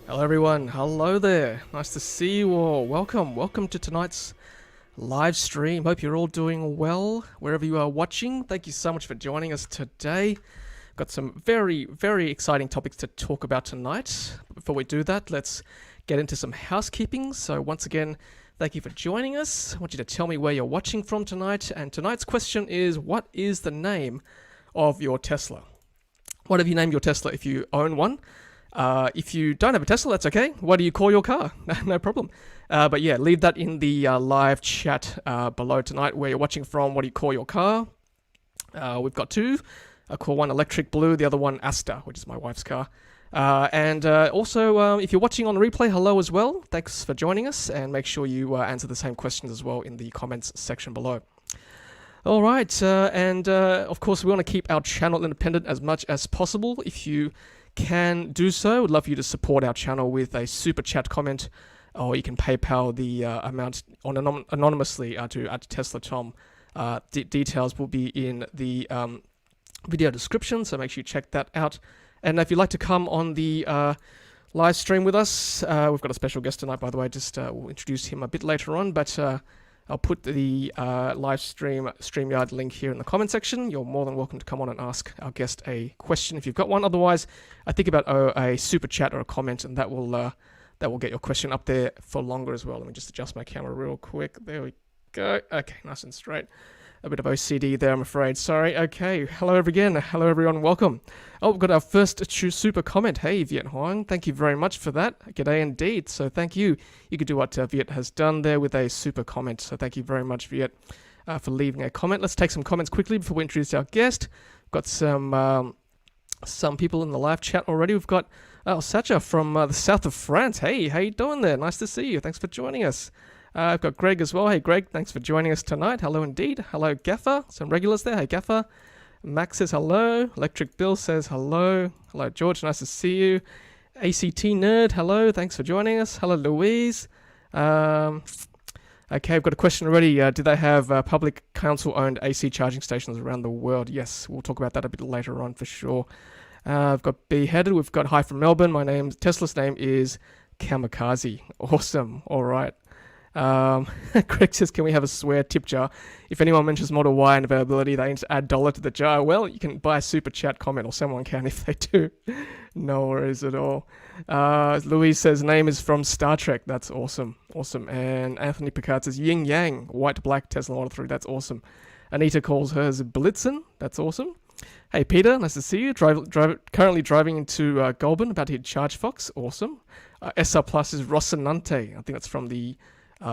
Hello everyone, hello there. Nice to see you all. Welcome to tonight's live stream. Hope you're all doing well wherever you are watching. Thank you so much for joining us today. Got some very exciting topics to talk about tonight. Before we do that, let's get into some housekeeping. So once again, thank you for joining us. I want you to tell me where you're watching from tonight. And tonight's question is, what is the name of your Tesla? What have you named your Tesla if you own one? If you don't have a Tesla, that's okay. What do you call your car? No problem. But yeah, leave that in the live chat below tonight where you're watching from. What do you call your car? We've got two. I call one Electric Blue, the other one Asta, which is my wife's car. And also, if you're watching on replay, hello as well. Thanks for joining us, and make sure you answer the same questions as well in the comments section below. All right, and of course, we want to keep our channel independent as much as possible. If you can do so, we'd love you to support our channel with a super chat comment, or you can PayPal the amount anonymously to Tesla Tom. Details will be in the video description, so make sure you check that out. And if you'd like to come on the live stream with us, we've got a special guest tonight, by the way. We'll introduce him a bit later on, but I'll put the live stream StreamYard link here in the comment section. You're more than welcome to come on and ask our guest a question if you've got one. Otherwise, I think about a super chat or a comment, and that will get your question up there for longer as well. Let me just adjust my camera real quick. There we go. Okay, nice and straight. A bit of OCD there, I'm afraid. Sorry. Okay. Hello again. Hello everyone. Welcome. Oh, we've got our first super comment. Hey, Viet Hoang. Thank you very much for that. G'day indeed. So thank you. You could do what Viet has done there with a super comment. So thank you very much, Viet, for leaving a comment. Let's take some comments quickly before we introduce our guest. We've got some people in the live chat already. We've got Sacha from the south of France. Hey, how you doing there? Nice to see you. Thanks for joining us. I've got Greg as well. Hey, Greg, thanks for joining us tonight. Hello indeed. Hello, Gaffer. Some regulars there. Hey, Gaffer. Max says hello. Electric Bill says hello. Hello, George. Nice to see you. ACT Nerd, hello. Thanks for joining us. Hello, Louise. Okay, I've got a question already. Do they have public council-owned AC charging stations around the world? Yes, we'll talk about that a bit later on for sure. I've got Beheaded. We've got hi from Melbourne. Tesla's name is Kamikaze. Awesome. All right. Greg says, can we have a swear tip jar? If anyone mentions Model Y and availability, they need to add $1 to the jar. Well, you can buy a super chat comment, or someone can if they do. No worries at all. Louise says, name is from Star Trek. That's awesome. Awesome. And Anthony Picard says, Yin Yang, white, black, Tesla Model 3. That's awesome. Anita calls hers Blitzen. That's awesome. Hey, Peter, nice to see you. Currently driving into Goulburn, about to hit Charge Fox. Awesome. SR Plus is Rocinante. I think that's from the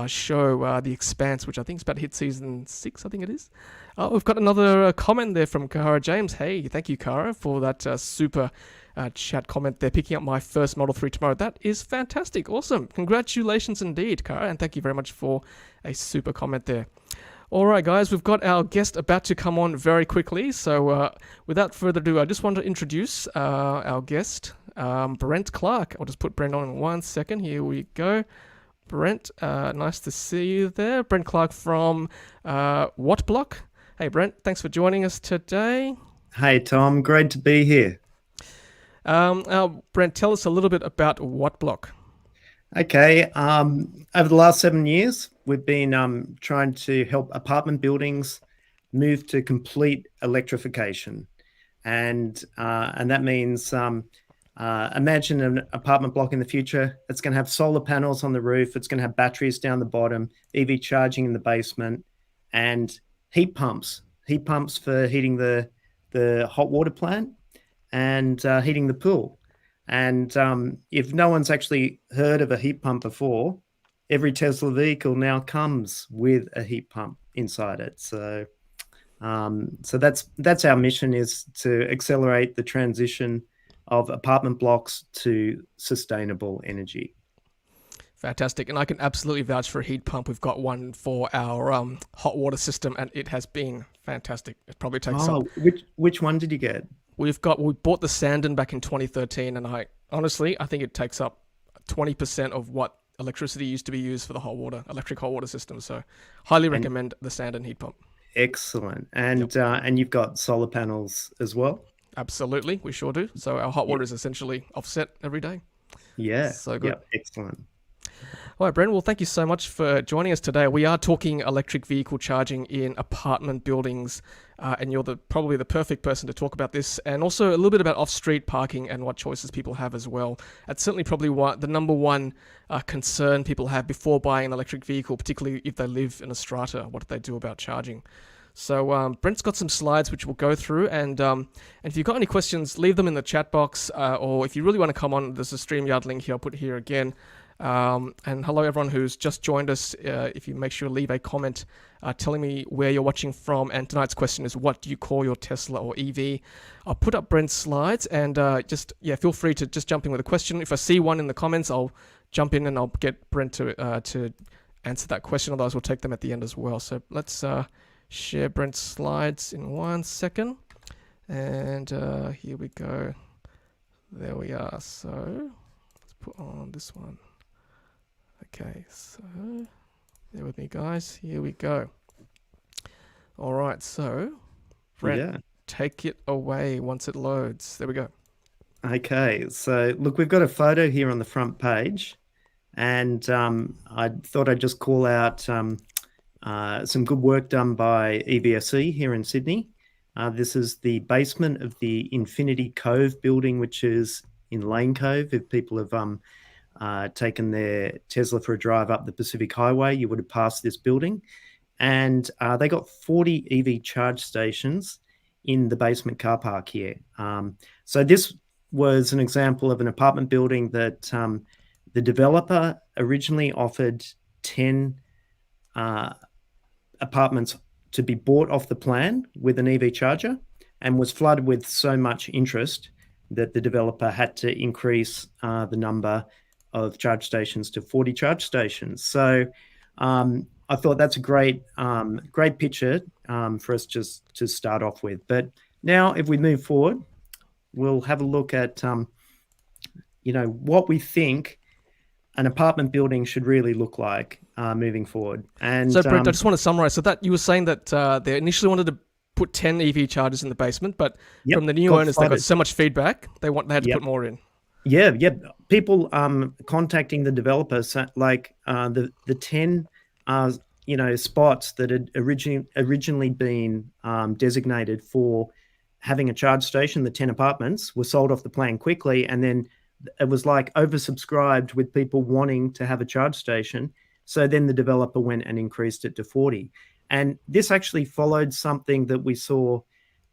show The Expanse, which I think is about to hit season 6, I think it is. We've got another comment there from Kara James. Hey, thank you, Kara, for that super chat comment there, picking up my first Model 3 tomorrow. That is fantastic. Awesome. Congratulations indeed, Kara, and thank you very much for a super comment there. All right, guys, we've got our guest about to come on very quickly. So without further ado, I just want to introduce our guest, Brent Clark. I'll just put Brent on in 1 second. Here we go. Brent, nice to see you there. Brent Clark from WattBlock. Hey, Brent, thanks for joining us today. Hey, Tom, great to be here. Brent, tell us a little bit about WattBlock. Okay, over the last 7 years, we've been trying to help apartment buildings move to complete electrification. And that means imagine an apartment block in the future. It's going to have solar panels on the roof. It's going to have batteries down the bottom, EV charging in the basement, and heat pumps for heating the hot water plant and heating the pool. And if no one's actually heard of a heat pump before, every Tesla vehicle now comes with a heat pump inside it. So that's our mission, is to accelerate the transition of apartment blocks to sustainable energy. Fantastic. And I can absolutely vouch for a heat pump. We've got one for our hot water system, and it has been fantastic. It probably takes up. Which one did you get? We bought the Sandon back in 2013, and I think it takes up 20% of what electricity used to be used for the electric hot water system. So highly recommend the Sandon heat pump. Excellent. And you've got solar panels as well? Absolutely, we sure do. So our hot water is essentially offset every day. Yeah. So good. Yeah. Excellent. All right, Brent. Well, thank you so much for joining us today. We are talking electric vehicle charging in apartment buildings, and you're probably the perfect person to talk about this, and also a little bit about off-street parking and what choices people have as well. That's certainly probably the number one concern people have before buying an electric vehicle, particularly if they live in a strata. What do they do about charging? So Brent's got some slides which we'll go through, and if you've got any questions, leave them in the chat box, or if you really want to come on, there's a StreamYard link here. I'll put it here again. And hello everyone who's just joined us. If you make sure to leave a comment telling me where you're watching from, and tonight's question is, what do you call your Tesla or EV? I'll put up Brent's slides, and feel free to just jump in with a question. If I see one in the comments, I'll jump in and I'll get Brent to answer that question. Otherwise, we'll take them at the end as well. So let's share Brent's slides in 1 second, and here we go. There we are. So let's put on this one. Okay, so bear with me, guys. Here we go. All right, so Brent, take it away once it loads. There we go. Okay, so look, we've got a photo here on the front page, and I thought I'd just call out some good work done by EVSE here in Sydney. This is the basement of the Infinity Cove building, which is in Lane Cove. If people have taken their Tesla for a drive up the Pacific Highway, you would have passed this building. And they got 40 EV charge stations in the basement car park here. So this was an example of an apartment building that the developer originally offered 10 apartments to be bought off the plan with an EV charger, and was flooded with so much interest that the developer had to increase the number of charge stations to 40 charge stations. So I thought that's a great picture for us just to start off with. But now if we move forward, we'll have a look at what we think an apartment building should really look like moving forward. And so Brent, I just want to summarize. So that you were saying that they initially wanted to put 10 EV chargers in the basement, but from the new owners, they got so much feedback, they had to put more in. Yeah. People contacting the developers, like the 10 spots that had originally been designated for having a charge station, the 10 apartments were sold off the plan quickly, and then it was like oversubscribed with people wanting to have a charge station. So then the developer went and increased it to 40. And this actually followed something that we saw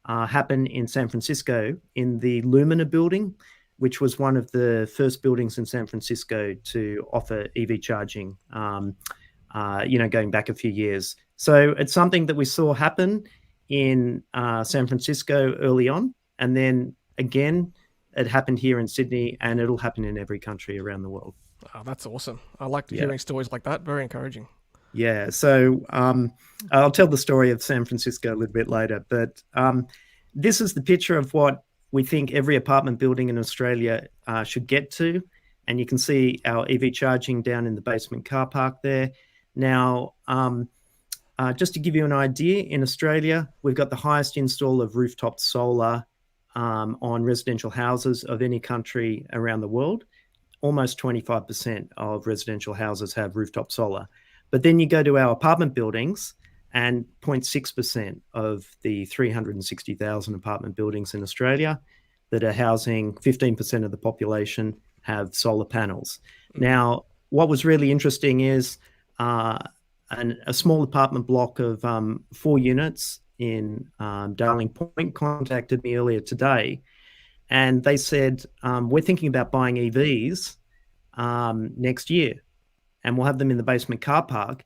happen in San Francisco in the Lumina building, which was one of the first buildings in San Francisco to offer EV charging, going back a few years. So it's something that we saw happen in San Francisco early on. And then again, it happened here in Sydney, and it'll happen in every country around the world. Oh, that's awesome. I like hearing stories like that. Very encouraging. Yeah. So I'll tell the story of San Francisco a little bit later, but this is the picture of what we think every apartment building in Australia should get to. And you can see our EV charging down in the basement car park there. Now, just to give you an idea, in Australia, we've got the highest install of rooftop solar on residential houses of any country around the world. Almost 25% of residential houses have rooftop solar. But then you go to our apartment buildings, and 0.6% of the 360,000 apartment buildings in Australia that are housing 15% of the population have solar panels. Now, what was really interesting is a small apartment block of 4 units in Darling Point contacted me earlier today, and they said, we're thinking about buying EVs next year, and we'll have them in the basement car park.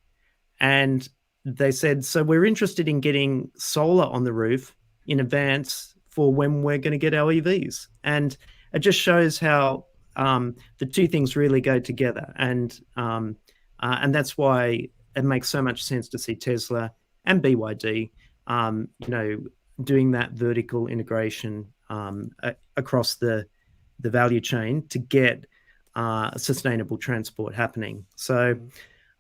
And they said, so we're interested in getting solar on the roof in advance for when we're going to get our EVs. And it just shows how the two things really go together. And that's why it makes so much sense to see Tesla and BYD, doing that vertical integration across the value chain to get sustainable transport happening. So,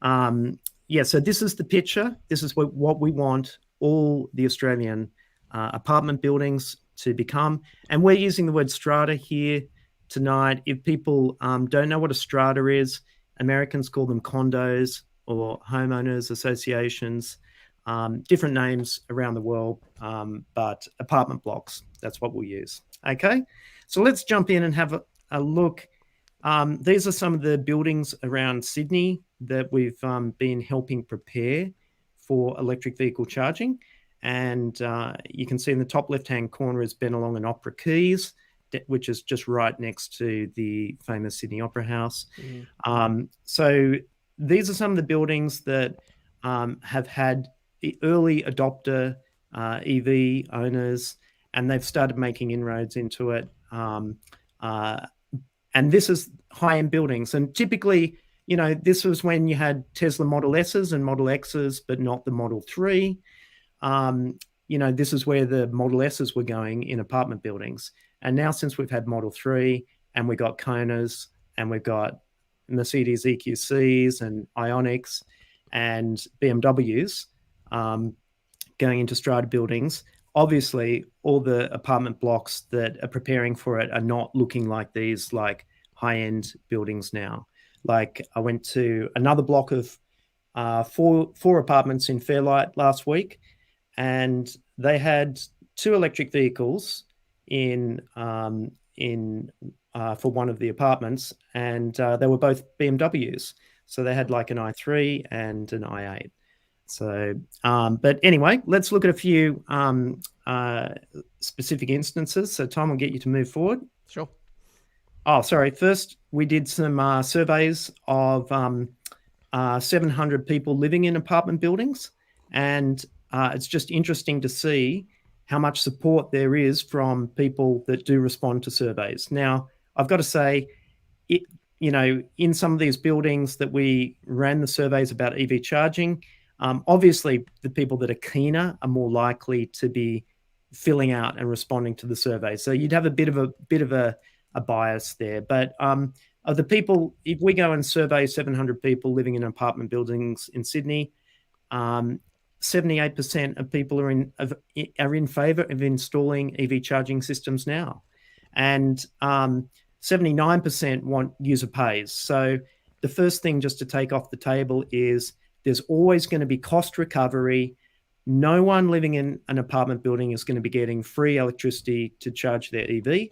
so this is the picture. This is what we want all the Australian apartment buildings to become. And we're using the word strata here tonight. If people don't know what a strata is, Americans call them condos or homeowners associations, different names around the world, but apartment blocks, that's what we'll use. Okay, so let's jump in and have a look. These are some of the buildings around Sydney that we've been helping prepare for electric vehicle charging. And you can see in the top left-hand corner is Bennelong and Opera Quays, which is just right next to the famous Sydney Opera House. So these are some of the buildings that have had the early adopter EV owners, and they've started making inroads into it. And this is high-end buildings. And typically, this was when you had Tesla Model S's and Model X's, but not the Model 3. This is where the Model S's were going in apartment buildings. And now, since we've had Model 3 and we've got Konas and we've got Mercedes EQCs and Ioniqs and BMWs going into strata buildings, obviously all the apartment blocks that are preparing for it are not looking like these high-end buildings now. Like, I went to another block of four apartments in Fairlight last week, and they had 2 electric vehicles in for one of the apartments, and they were both BMWs. So they had like an i3 and an i8. So, but anyway, let's look at a few specific instances. So Tom will get you to move forward. Sure. Oh, sorry. First, we did some surveys of 700 people living in apartment buildings. And it's just interesting to see how much support there is from people that do respond to surveys. Now, I've got to say, in some of these buildings that we ran the surveys about EV charging, obviously the people that are keener are more likely to be filling out and responding to the survey. So you'd have a bit of a bias there. But of the people, if we go and survey 700 people living in apartment buildings in Sydney, 78% of people are in favour of installing EV charging systems now, and 79% want user pays. So the first thing just to take off the table is there's always going to be cost recovery. No one living in an apartment building is going to be getting free electricity to charge their EV.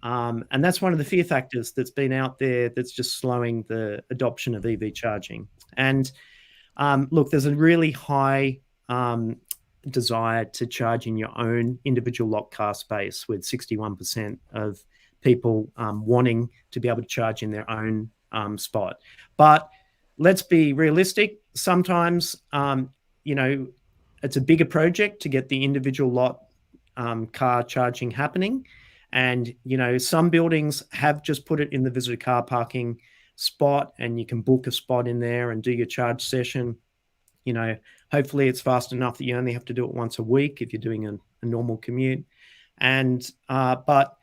And that's one of the fear factors that's been out there that's just slowing the adoption of EV charging. And look, there's a really high desire to charge in your own individual locked car space, with 61% of people wanting to be able to charge in their own spot. But let's be realistic. Sometimes, it's a bigger project to get the individual lot car charging happening. And, some buildings have just put it in the visitor car parking spot, and you can book a spot in there and do your charge session. Hopefully it's fast enough that you only have to do it once a week if you're doing a normal commute. And, but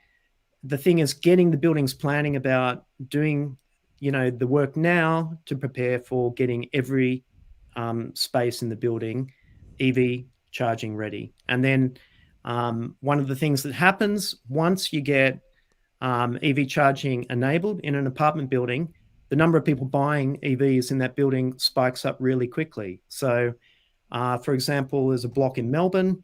the thing is, getting the buildings planning about doing, the work now to prepare for getting every space in the building EV charging ready. And then one of the things that happens once you get EV charging enabled in an apartment building, the number of people buying EVs in that building spikes up really quickly. So, for example, there's a block in Melbourne.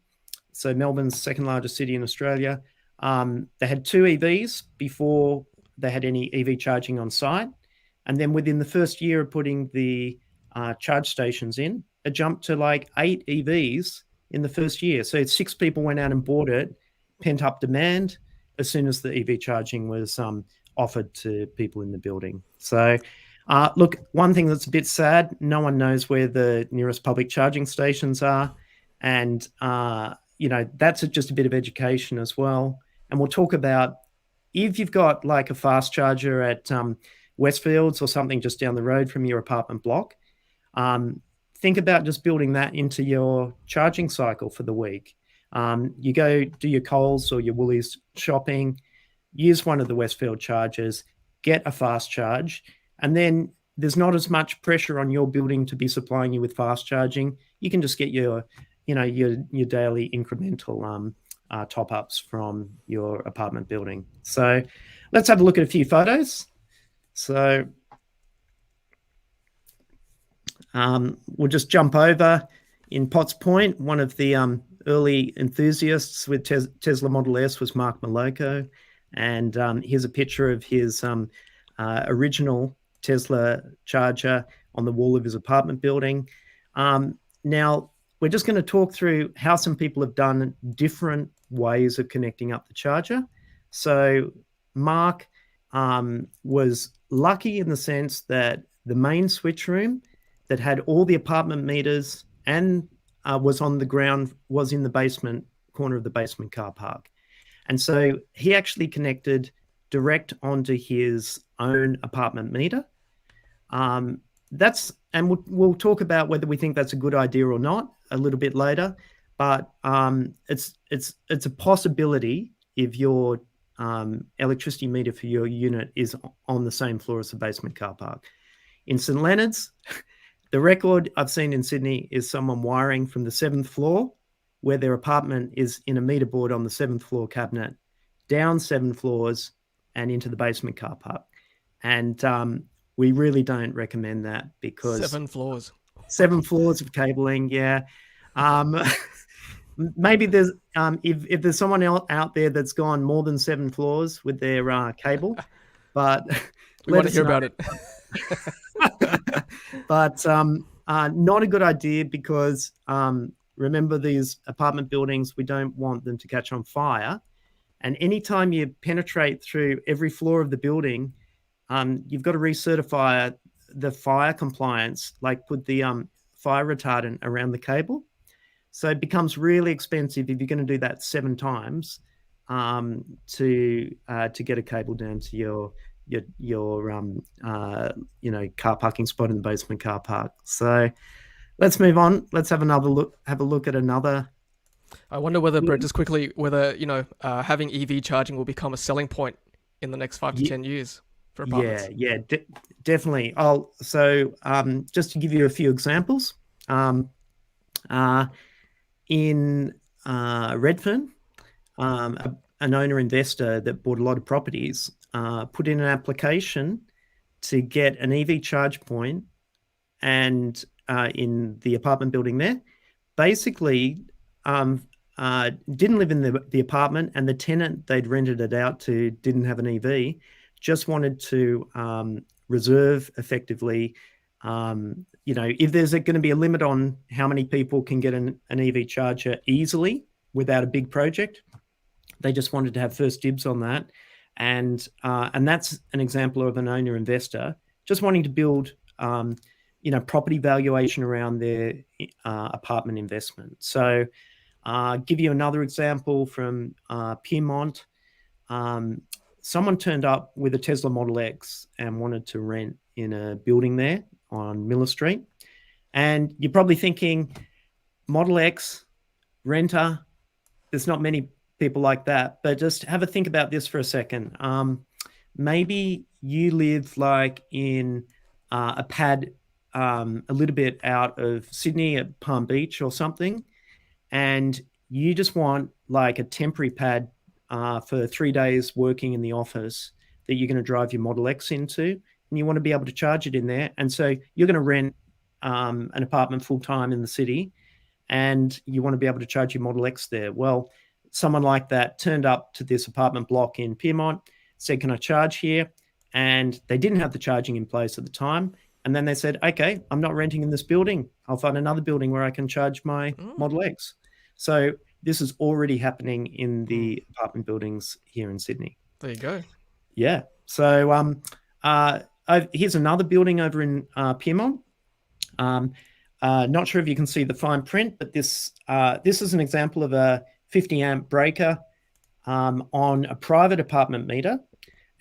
So Melbourne's the second largest city in Australia. They had 2 EVs before they had any EV charging on site. And then within the first year of putting the charge stations in, it jumped to like 8 EVs in the first year. So 6 people went out and bought it, pent up demand, as soon as the EV charging was offered to people in the building. So look, one thing that's a bit sad, no one knows where the nearest public charging stations are. And, that's just a bit of education as well. And we'll talk about, if you've got like a fast charger at Westfields or something just down the road from your apartment block, think about just building that into your charging cycle for the week. You go do your Coles or your Woolies shopping, use one of the Westfield chargers, get a fast charge, and then there's not as much pressure on your building to be supplying you with fast charging. You can just get your daily incremental top-ups from your apartment building. So let's have a look at a few photos. So we'll just jump over. In Potts Point, one of the early enthusiasts with Tesla Model S was Mark Maloko. And here's a picture of his original Tesla charger on the wall of his apartment building. Now, we're just going to talk through how some people have done different ways of connecting up the charger. So Mark was lucky in the sense that the main switch room that had all the apartment meters and was on the ground, was in the basement corner of the basement car park. And so he actually connected direct onto his own apartment meter. And we'll talk about whether we think that's a good idea or not a little bit later. But it's a possibility if your electricity meter for your unit is on the same floor as the basement car park. In St Leonard's, the record I've seen in Sydney is someone wiring from the 7th floor, where their apartment is in a meter board on the 7th floor cabinet, down 7 floors and into the basement car park. And we really don't recommend that, because 7 floors. 7 floors of cabling, yeah. Maybe there's if there's someone else out there that's gone more than 7 floors with their cable, but we want to hear about it. But not a good idea, because remember, these apartment buildings, we don't want them to catch on fire. And anytime you penetrate through every floor of the building, you've got to recertify the fire compliance, like put the fire retardant around the cable. So it becomes really expensive if you're going to do that 7 times to get a cable down to your car parking spot in the basement car park. So let's move on. Let's have a look at another. I wonder whether, Brent, just quickly, whether having EV charging will become a selling point in the next 5 to 10 years for apartments. Yeah, definitely. Just to give you a few examples, in Redfern, an owner investor that bought a lot of properties put in an application to get an EV charge point, and in the apartment building there, basically didn't live in the apartment, and the tenant they'd rented it out to didn't have an EV, just wanted to reserve effectively. If there's going to be a limit on how many people can get an EV charger easily without a big project, they just wanted to have first dibs on that. And that's an example of an owner investor just wanting to build, property valuation around their apartment investment. So give you another example from Piedmont. Someone turned up with a Tesla Model X and wanted to rent in a building there on Miller Street. And you're probably thinking, Model X, renter, there's not many people like that. But just have a think about this for a second. Maybe you live like in a pad a little bit out of Sydney at Palm Beach or something, and you just want like a temporary pad for 3 days working in the office that you're going to drive your Model X into, and you want to be able to charge it in there. And so you're going to rent an apartment full time in the city, and you want to be able to charge your Model X there. Well, someone like that turned up to this apartment block in Piedmont, said, "Can I charge here?" And they didn't have the charging in place at the time. And then they said, "Okay, I'm not renting in this building. I'll find another building where I can charge my Model X." So this is already happening in the apartment buildings here in Sydney. There you go. Yeah. So here's another building over in Piedmont. Not sure if you can see the fine print, but this is an example of a 50 amp breaker on a private apartment meter.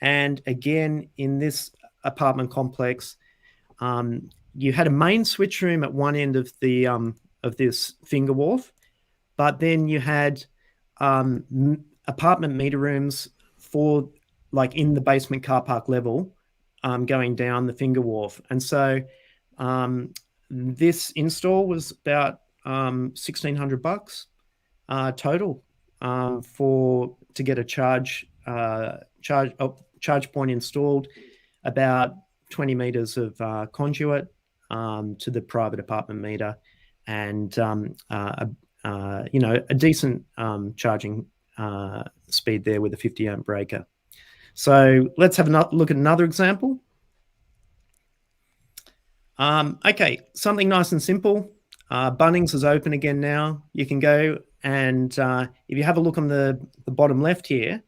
And again, in this apartment complex, you had a main switch room at one end of the of this finger wharf, but then you had apartment meter rooms for like in the basement car park level, going down the finger wharf. And so this install was about $1,600 total to get a charge charge point installed, about 20 meters of conduit to the private apartment meter, and a decent charging speed there with a 50 amp breaker. So let's have a look at another example. Okay, something nice and simple. Bunnings is open again now. You can go and if you have a look on the bottom left here,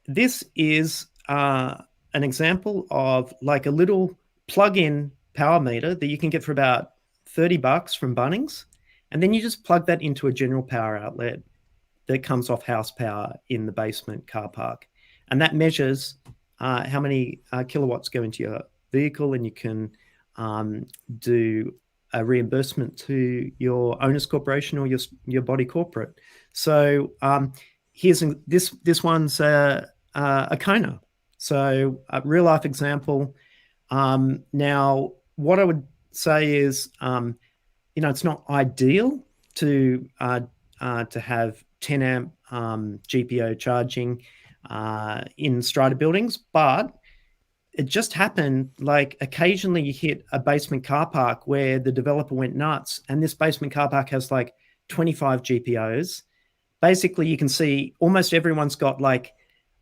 this is an example of like a little plug-in power meter that you can get for about $30 from Bunnings. And then you just plug that into a general power outlet that comes off house power in the basement car park. And that measures how many kilowatts go into your vehicle, and you can do a reimbursement to your owner's corporation or your body corporate. So here's this one's a Kona. So a real life example. Now, what I would say is, it's not ideal to have 10 amp GPO charging in strata buildings, but it just happened, like occasionally you hit a basement car park where the developer went nuts, and this basement car park has like 25 GPOs. Basically, you can see almost everyone's got like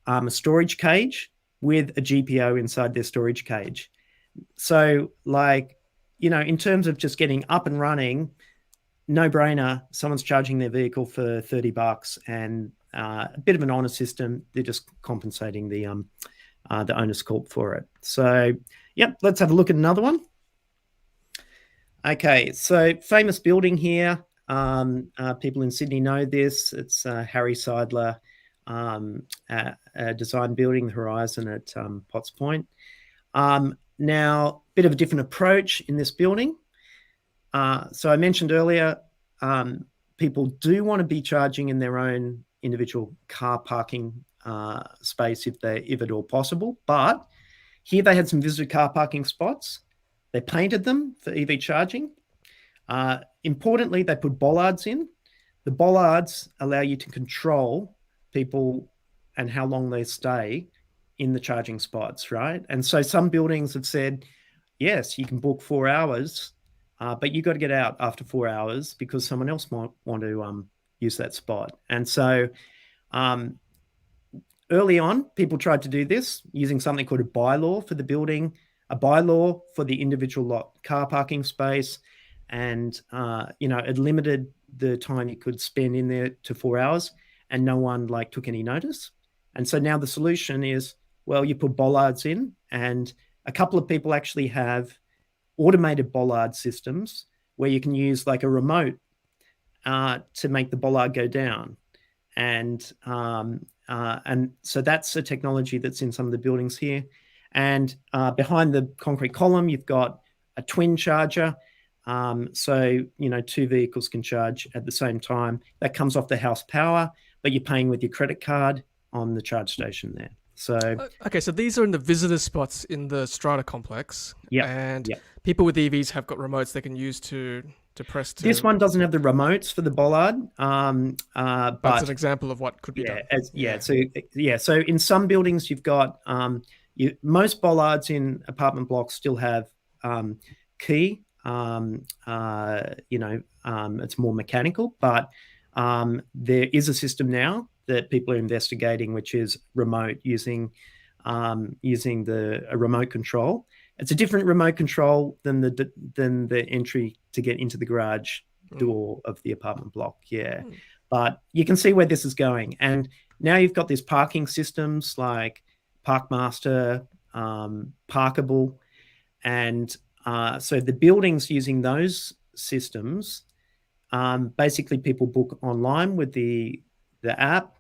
a storage cage with a GPO inside their storage cage. So like, in terms of just getting up and running, no brainer, someone's charging their vehicle for $30 and a bit of an honor system. They're just compensating the owner's corp for it. So, yep, let's have a look at another one. Okay, so famous building here. People in Sydney know this. It's Harry Seidler design building, the Horizon at Potts Point. Now, bit of a different approach in this building. So I mentioned earlier, people do want to be charging in their own individual car parking space if at all possible. But here they had some visitor car parking spots. They painted them for EV charging. Importantly, they put bollards in. The bollards allow you to control people and how long they stay in the charging spots, right? And so some buildings have said, yes, you can book 4 hours, but you got to get out after 4 hours because someone else might want to use that spot. And so early on, people tried to do this using something called a bylaw for the building, a bylaw for the individual lot car parking space, and it limited the time you could spend in there to 4 hours, and no one took any notice. And so now the solution is, well, you put bollards in, and a couple of people actually have automated bollard systems where you can use like a remote to make the bollard go down. And so that's a technology that's in some of the buildings here. And behind the concrete column, you've got a twin charger. So, two vehicles can charge at the same time. That comes off the house power, but you're paying with your credit card on the charge station there. So okay, so these are in the visitor spots in the strata complex. Yeah. And people with EVs have got remotes they can use to press to. This one doesn't have the remotes for the bollard, but it's an example of what could be done. So in some buildings you've got most bollards in apartment blocks still have key. It's more mechanical, but there is a system now that people are investigating, which is remote using a remote control. It's a different remote control than the entry to get into the garage door of the apartment block. Yeah. But you can see where this is going. And now you've got these parking systems like Parkmaster, Parkable. And so the buildings using those systems, basically people book online with the app,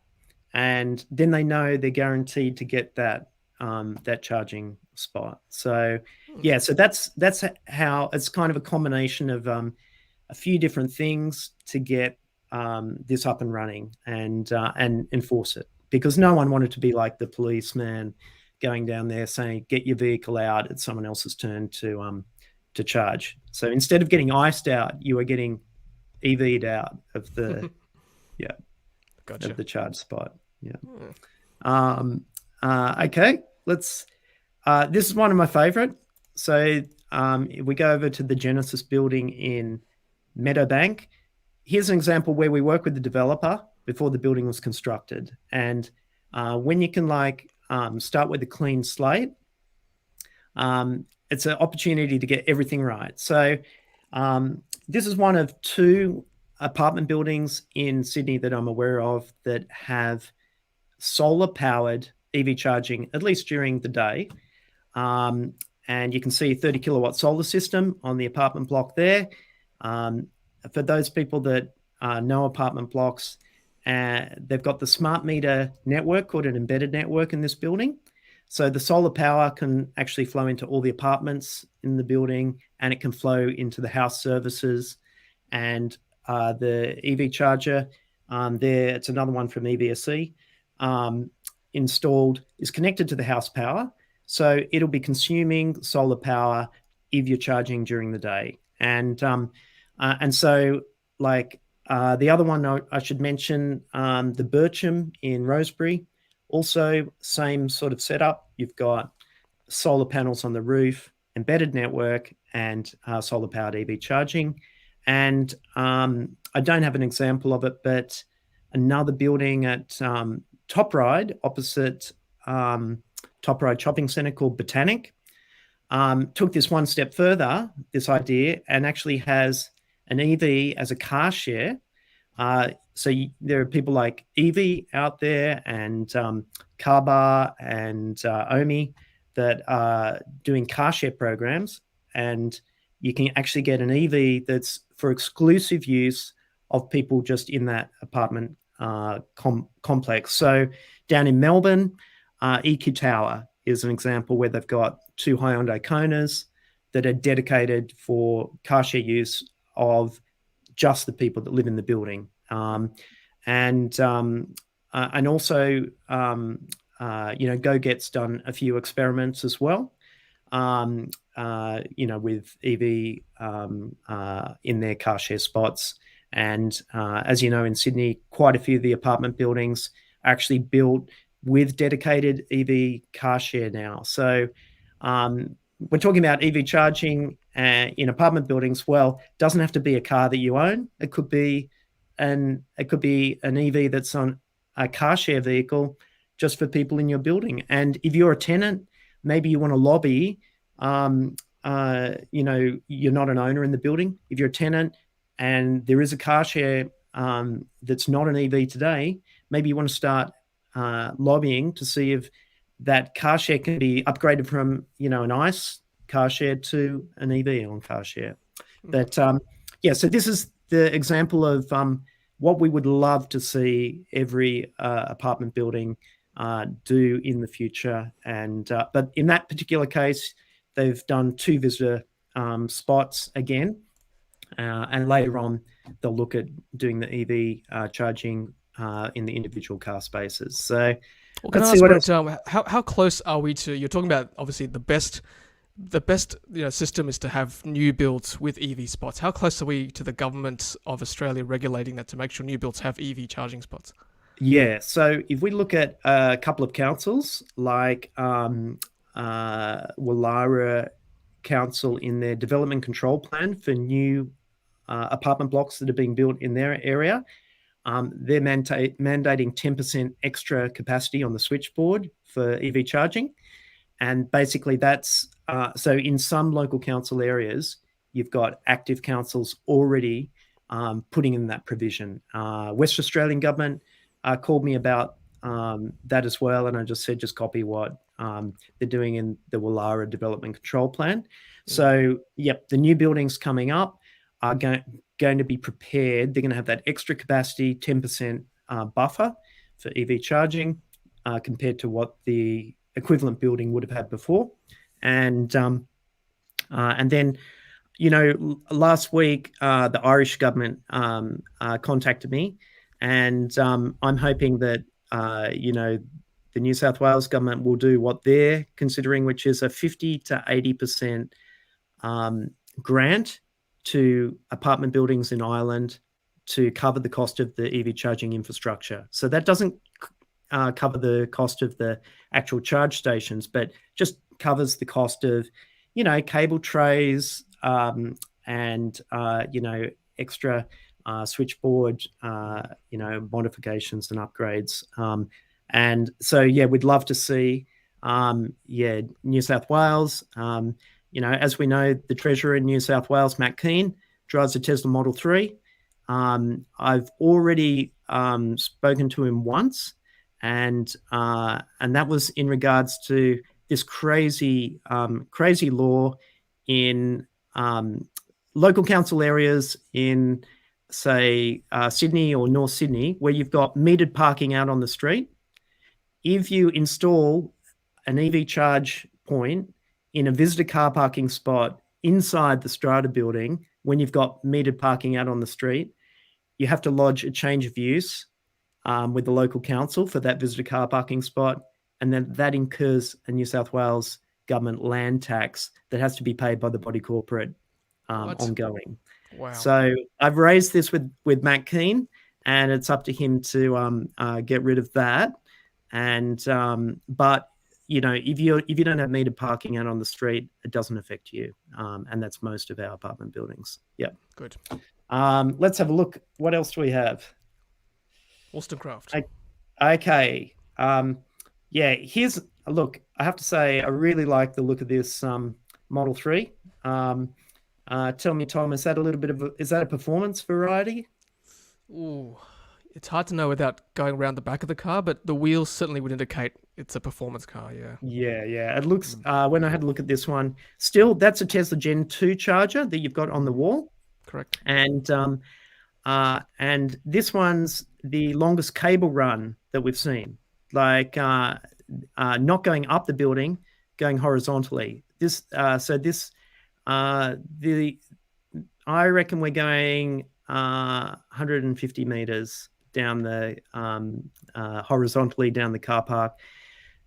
and then they know they're guaranteed to get that charging spot. So so that's how it's kind of a combination of a few different things to get this up and running and enforce it, because no one wanted to be like the policeman going down there saying, get your vehicle out, it's someone else's turn to charge. So instead of getting iced out, you are getting EV'd out of the Gotcha. of the charge spot. Okay, let's. This is one of my favorite. So if we go over to the Genesis building in Meadowbank, here's an example where we work with the developer before the building was constructed. And when you can start with a clean slate, it's an opportunity to get everything right. So this is one of two apartment buildings in Sydney that I'm aware of that have solar powered EV charging, at least during the day. And you can see a 30 kilowatt solar system on the apartment block there. For those people that know apartment blocks, they've got the smart meter network called an embedded network in this building. So the solar power can actually flow into all the apartments in the building, and it can flow into the house services. And the EV charger there, it's another one from EVSE, installed, is connected to the house power. So it'll be consuming solar power if you're charging during the day. And so the other one I should mention, the Bircham in Rosebery, also same sort of setup. You've got solar panels on the roof, embedded network, and solar powered EV charging. And I don't have an example of it, but another building at Top Ride, opposite Top Ride Shopping Centre, called Botanic, took this one step further, this idea, and actually has an EV as a car share. So there are people like Evie out there, and Carbar and Omi, that are doing car share programs, and you can actually get an EV that's for exclusive use of people just in that apartment complex. So down in Melbourne, EQ Tower is an example where they've got two Hyundai Konas that are dedicated for car share use of just the people that live in the building. And also, GoGet's done a few experiments as well, with EV in their car share spots. And as you know, in Sydney, quite a few of the apartment buildings are actually built with dedicated EV car share now. So we're talking about EV charging in apartment buildings. Well, it doesn't have to be a car that you own. It could be an EV that's on a car share vehicle just for people in your building. And if you're a tenant, maybe you want to lobby, you're not an owner in the building. If you're a tenant and there is a car share that's not an EV today, maybe you want to start lobbying to see if that car share can be upgraded from, an ICE car share to an EV on car share. But so this is the example of what we would love to see every apartment building do in the future. And but in that particular case, they've done two visitor spots again, and later on they'll look at doing the EV charging in the individual car spaces. So, well, can I ask, Brent, how close are we to? You're talking about obviously the best system is to have new builds with EV spots. How close are we to the government of Australia regulating that to make sure new builds have EV charging spots? Yeah, so if we look at a couple of councils like Wallara Council, in their development control plan for new apartment blocks that are being built in their area, they're mandating 10% extra capacity on the switchboard for EV charging. And basically that's, so in some local council areas, you've got active councils already putting in that provision. West Australian government called me about that as well, and I just said, just copy what they're doing in the Wallara Development Control Plan. So, yep, the new buildings coming up are going to be prepared. They're going to have that extra capacity, 10% buffer for EV charging compared to what the equivalent building would have had before. And then, last week, the Irish government contacted me, and I'm hoping that, the New South Wales government will do what they're considering, which is a 50 to 80% grant to apartment buildings in Ireland to cover the cost of the EV charging infrastructure. So that doesn't cover the cost of the actual charge stations, but just covers the cost of, cable trays, and extra switchboard, modifications and upgrades. And so, we'd love to see, New South Wales. As we know, the Treasurer in New South Wales, Matt Keane, drives a Tesla Model 3. I've already spoken to him once, and that was in regards to this crazy law in local council areas in, say, Sydney or North Sydney, where you've got metered parking out on the street. If you install an EV charge point in a visitor car parking spot inside the strata building, when you've got metered parking out on the street, you have to lodge a change of use with the local council for that visitor car parking spot. And then that incurs a New South Wales government land tax that has to be paid by the body corporate ongoing. Wow. So I've raised this with Matt Keane, and it's up to him to get rid of that. And but if you don't have metered parking out on the street, it doesn't affect you, and that's most of our apartment buildings. Yeah, good. Let's have a look. What else do we have? Wollstonecraft. Okay. Here's a look. I have to say, I really like the look of this Model 3. Tell me, Tom, is that a performance variety? Ooh, it's hard to know without going around the back of the car, but the wheels certainly would indicate it's a performance car, yeah. Yeah. It looks, when I had a look at this one, still, that's a Tesla Gen 2 charger that you've got on the wall. Correct. And this one's the longest cable run that we've seen. Like, not going up the building, going horizontally. I reckon we're going 150 meters down the horizontally down the car park,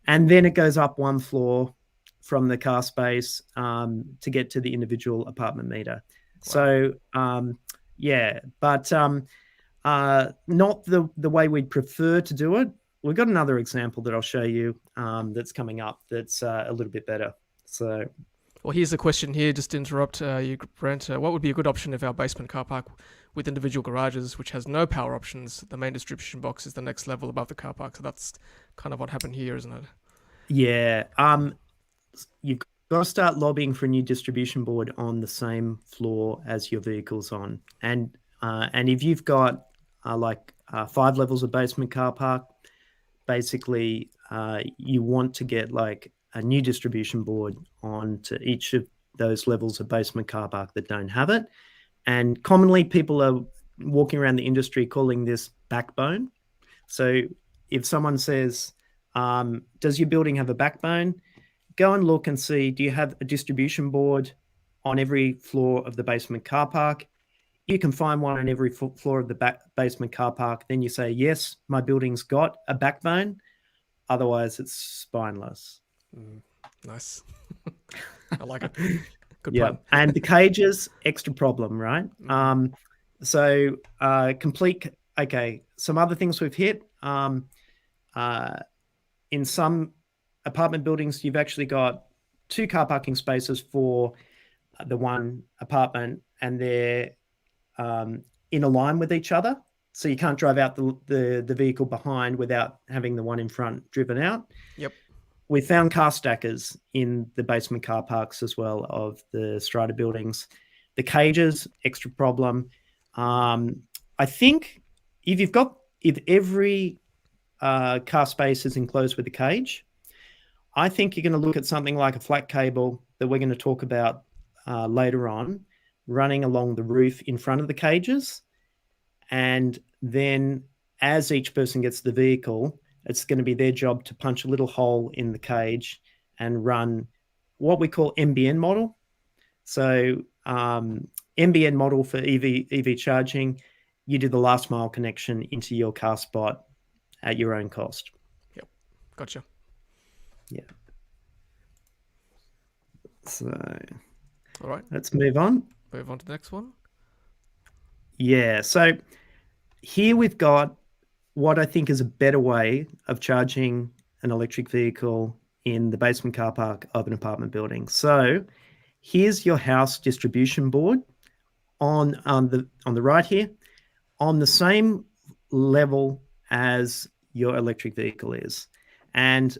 and then it goes up one floor from the car space to get to the individual apartment meter. Wow. So but not the way we'd prefer to do it. We've got another example that I'll show you that's coming up that's a little bit better. So, well, here's the question here, just to interrupt you, Brent. What would be a good option if our basement car park with individual garages, which has no power options, the main distribution box is the next level above the car park? So that's kind of what happened here, isn't it? Yeah. You've got to start lobbying for a new distribution board on the same floor as your vehicle's on. And if you've got 5 levels of basement car park, basically you want to get like a new distribution board onto each of those levels of basement car park that don't have it. And commonly people are walking around the industry calling this backbone. So if someone says, does your building have a backbone? Go and look and see, do you have a distribution board on every floor of the basement car park? You can find one on every floor of the basement car park. Then you say, yes, my building's got a backbone. Otherwise, it's spineless. Nice. I like it. Good yeah. plan. And the cages, extra problem, right? Okay, some other things we've hit. In some apartment buildings, you've actually got 2 car parking spaces for the one apartment, and they're in a line with each other. So you can't drive out the vehicle behind without having the one in front driven out. Yep. We found car stackers in the basement car parks as well of the strata buildings. The cages, extra problem. I think if every car space is enclosed with a cage, I think you're going to look at something like a flat cable that we're going to talk about later on, running along the roof in front of the cages. And then as each person gets the vehicle, it's going to be their job to punch a little hole in the cage and run what we call MBN model. So MBN model for EV charging, you do the last mile connection into your car spot at your own cost. Yep. Gotcha. Yeah. So, all right. Let's move on. Move on to the next one. Yeah. So here we've got what I think is a better way of charging an electric vehicle in the basement car park of an apartment building. So here's your house distribution board on the right here, on the same level as your electric vehicle is. And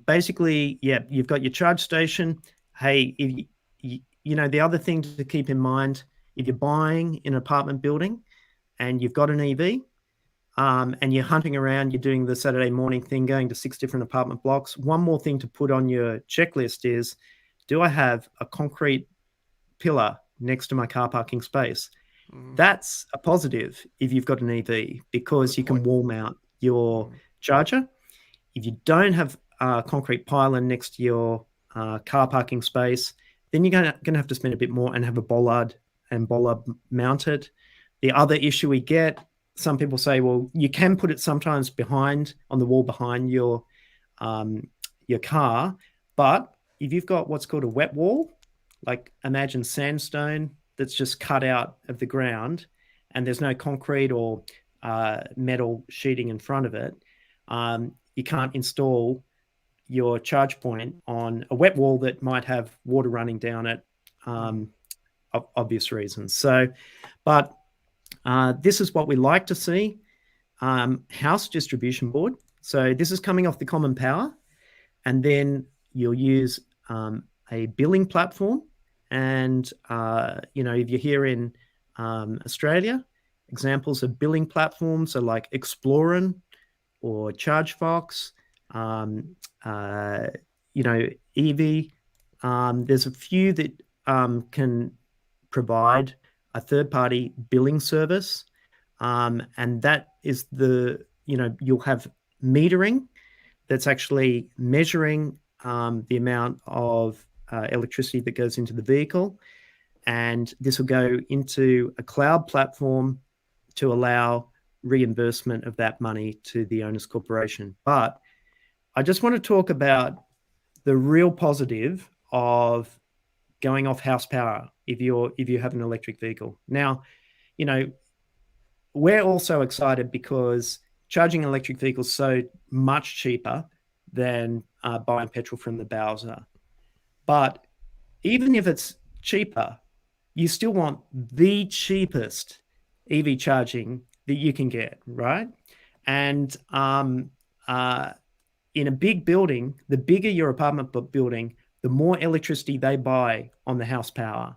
basically, yeah, you've got your charge station. Hey, if the other thing to keep in mind, if you're buying in an apartment building and you've got an EV, and you're hunting around, you're doing the Saturday morning thing, going to 6 different apartment blocks. One more thing to put on your checklist is, do I have a concrete pillar next to my car parking space? That's a positive if you've got an EV, because Good you can point. wall mount your charger. If you don't have a concrete pylon next to your car parking space, then you're going to have to spend a bit more and have a bollard mounted. The other issue we get, some people say, well, you can put it sometimes behind, on the wall behind your car, but if you've got what's called a wet wall, like imagine sandstone that's just cut out of the ground, and there's no concrete or metal sheeting in front of it, you can't install your charge point on a wet wall that might have water running down it, obvious reasons. So, but this is what we like to see, house distribution board. So this is coming off the common power, and then you'll use a billing platform. And, if you're here in Australia, examples of billing platforms are like Explorin or ChargeFox, Evie. There's a few that can provide a third-party billing service, and that is you'll have metering that's actually measuring the amount of electricity that goes into the vehicle, and this will go into a cloud platform to allow reimbursement of that money to the owner's corporation. But I just want to talk about the real positive of going off house power if you have an electric vehicle. Now, we're also excited because charging an electric vehicle is so much cheaper than buying petrol from the Bowser. But even if it's cheaper, you still want the cheapest EV charging that you can get, right? And in a big building, the bigger your apartment building, the more electricity they buy on the house power.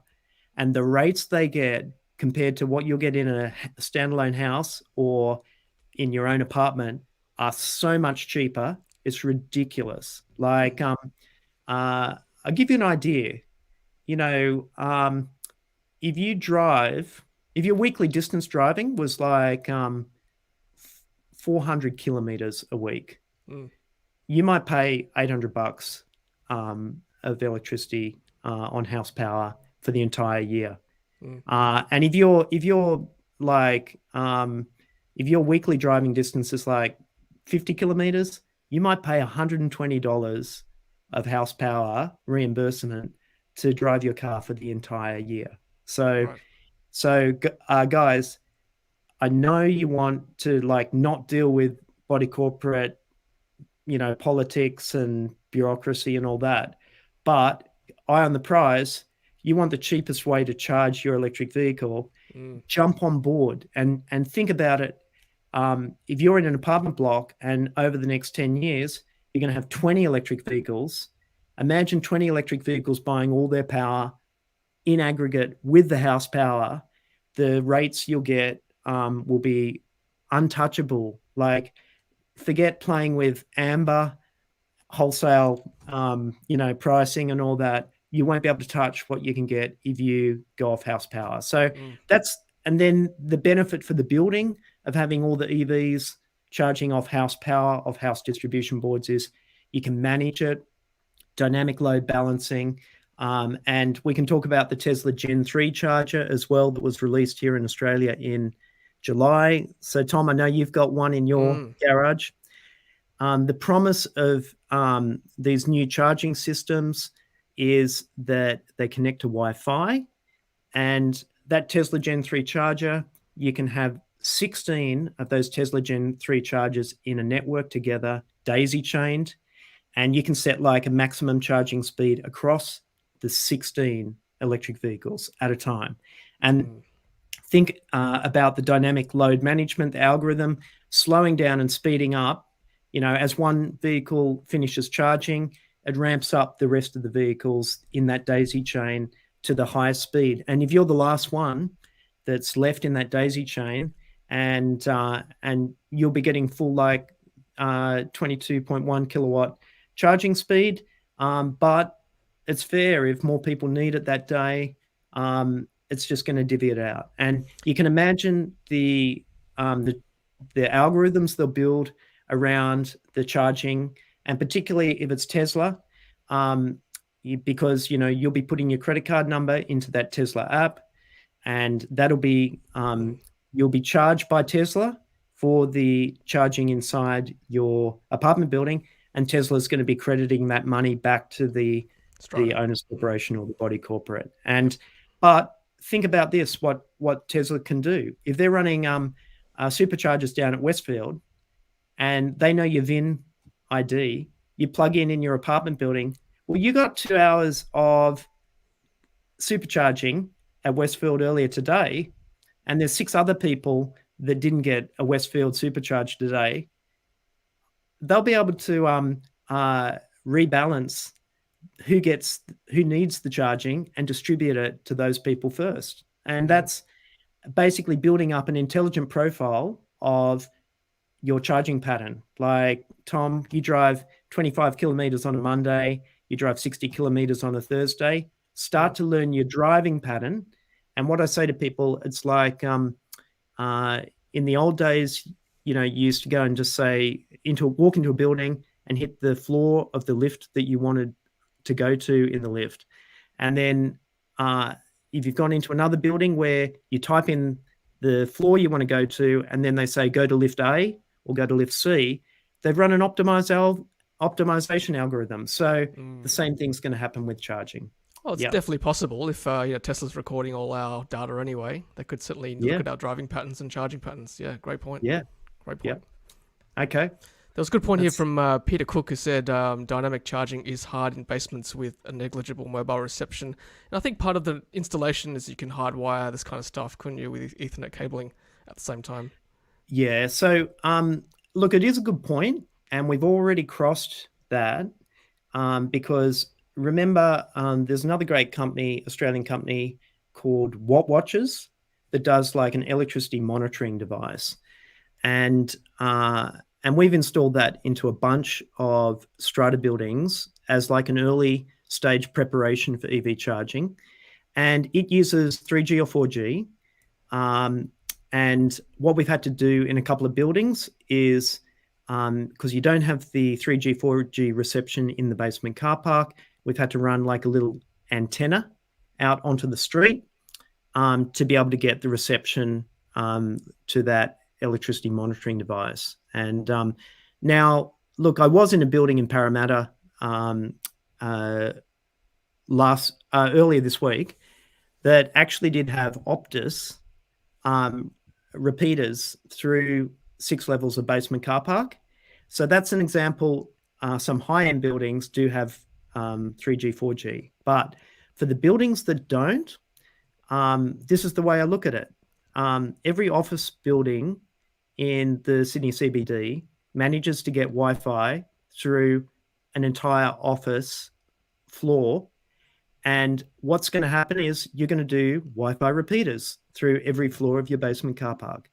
And the rates they get compared to what you'll get in a standalone house or in your own apartment are so much cheaper. It's ridiculous. Like, I'll give you an idea. If your weekly distance driving was like 400 kilometers a week, you might pay $800 of electricity on house power for the entire year. And if your weekly driving distance is like 50 kilometers, you might pay $120 of house power reimbursement to drive your car for the entire year. So guys, I know you want to not deal with body corporate, politics and bureaucracy and all that, but eye on the prize, you want the cheapest way to charge your electric vehicle. Jump on board and think about it. If you're in an apartment block and over the next 10 years, you're going to have 20 electric vehicles. Imagine 20 electric vehicles buying all their power in aggregate with the house power. The rates you'll get will be untouchable. Like, forget playing with Amber wholesale, pricing and all that. You won't be able to touch what you can get if you go off house power. So and then the benefit for the building of having all the EVs charging off house power, of house distribution boards, is you can manage it, dynamic load balancing. And we can talk about the Tesla Gen 3 charger as well that was released here in Australia in July. So, Tom, I know you've got one in your garage. The promise of these new charging systems is that they connect to Wi-Fi, and that Tesla Gen 3 charger, you can have 16 of those Tesla Gen 3 chargers in a network together, daisy chained, and you can set like a maximum charging speed across the 16 electric vehicles at a time. And think about the dynamic load management, the algorithm, slowing down and speeding up. As one vehicle finishes charging, it ramps up the rest of the vehicles in that daisy chain to the highest speed. And if you're the last one that's left in that daisy chain, and you'll be getting full 22.1 kilowatt charging speed, but it's fair if more people need it that day. It's just going to divvy it out, and you can imagine the algorithms they'll build around the charging, and particularly if it's Tesla, because you'll be putting your credit card number into that Tesla app, and that'll be you'll be charged by Tesla for the charging inside your apartment building, and Tesla's going to be crediting that money back to the owner's corporation or the body corporate. But think about this: what Tesla can do if they're running superchargers down at Westfield, and they know your VIN ID. You plug in your apartment building. Well, you got 2 hours of supercharging at Westfield earlier today, and there's 6 other people that didn't get a Westfield supercharge today. They'll be able to rebalance who needs the charging and distribute it to those people first. And that's basically building up an intelligent profile of your charging pattern. Like, Tom, you drive 25 kilometers on a Monday, you drive 60 kilometers on a Thursday. Start to learn your driving pattern. And what I say to people, it's like in the old days, you used to go and just say, walk into a building and hit the floor of the lift that you wanted to go to in the lift. And then if you've gone into another building where you type in the floor you want to go to, and then they say, go to lift A or go to lift C, they've run an optimization algorithm. So the same thing's going to happen with charging. Well, it's definitely possible. If Tesla's recording all our data anyway, they could certainly look at our driving patterns and charging patterns. Yeah, great point. Yeah. Great point. Yeah. Okay. There was a good point here from Peter Cook, who said dynamic charging is hard in basements with a negligible mobile reception. And I think part of the installation is you can hardwire this kind of stuff, couldn't you, with Ethernet cabling at the same time? Yeah. So, look, it is a good point, and we've already crossed that because remember, there's another great company, Australian company called WattWatches that does like an electricity monitoring device, and we've installed that into a bunch of strata buildings as like an early stage preparation for EV charging, and it uses 3G or 4G. And what we've had to do in a couple of buildings is, because you don't have the 3G, 4G reception in the basement car park, we've had to run like a little antenna out onto the street to be able to get the reception to that electricity monitoring device. And now, look, I was in a building in Parramatta earlier this week that actually did have Optus repeaters through 6 levels of basement car park. So that's an example. Some high-end buildings do have 3G, 4G. But for the buildings that don't, this is the way I look at it. Every office building in the Sydney CBD manages to get Wi-Fi through an entire office floor. And what's going to happen is you're going to do Wi-Fi repeaters through every floor of your basement car park.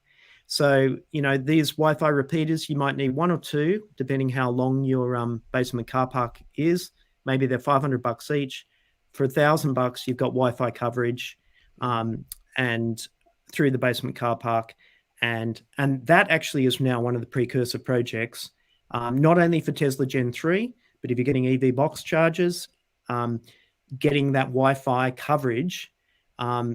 So, these Wi-Fi repeaters, you might need 1 or 2, depending how long your basement car park is. Maybe they're $500 each. For $1,000, you've got Wi-Fi coverage and through the basement car park. And that actually is now one of the precursor projects, not only for Tesla Gen 3, but if you're getting EV box chargers, getting that Wi-Fi coverage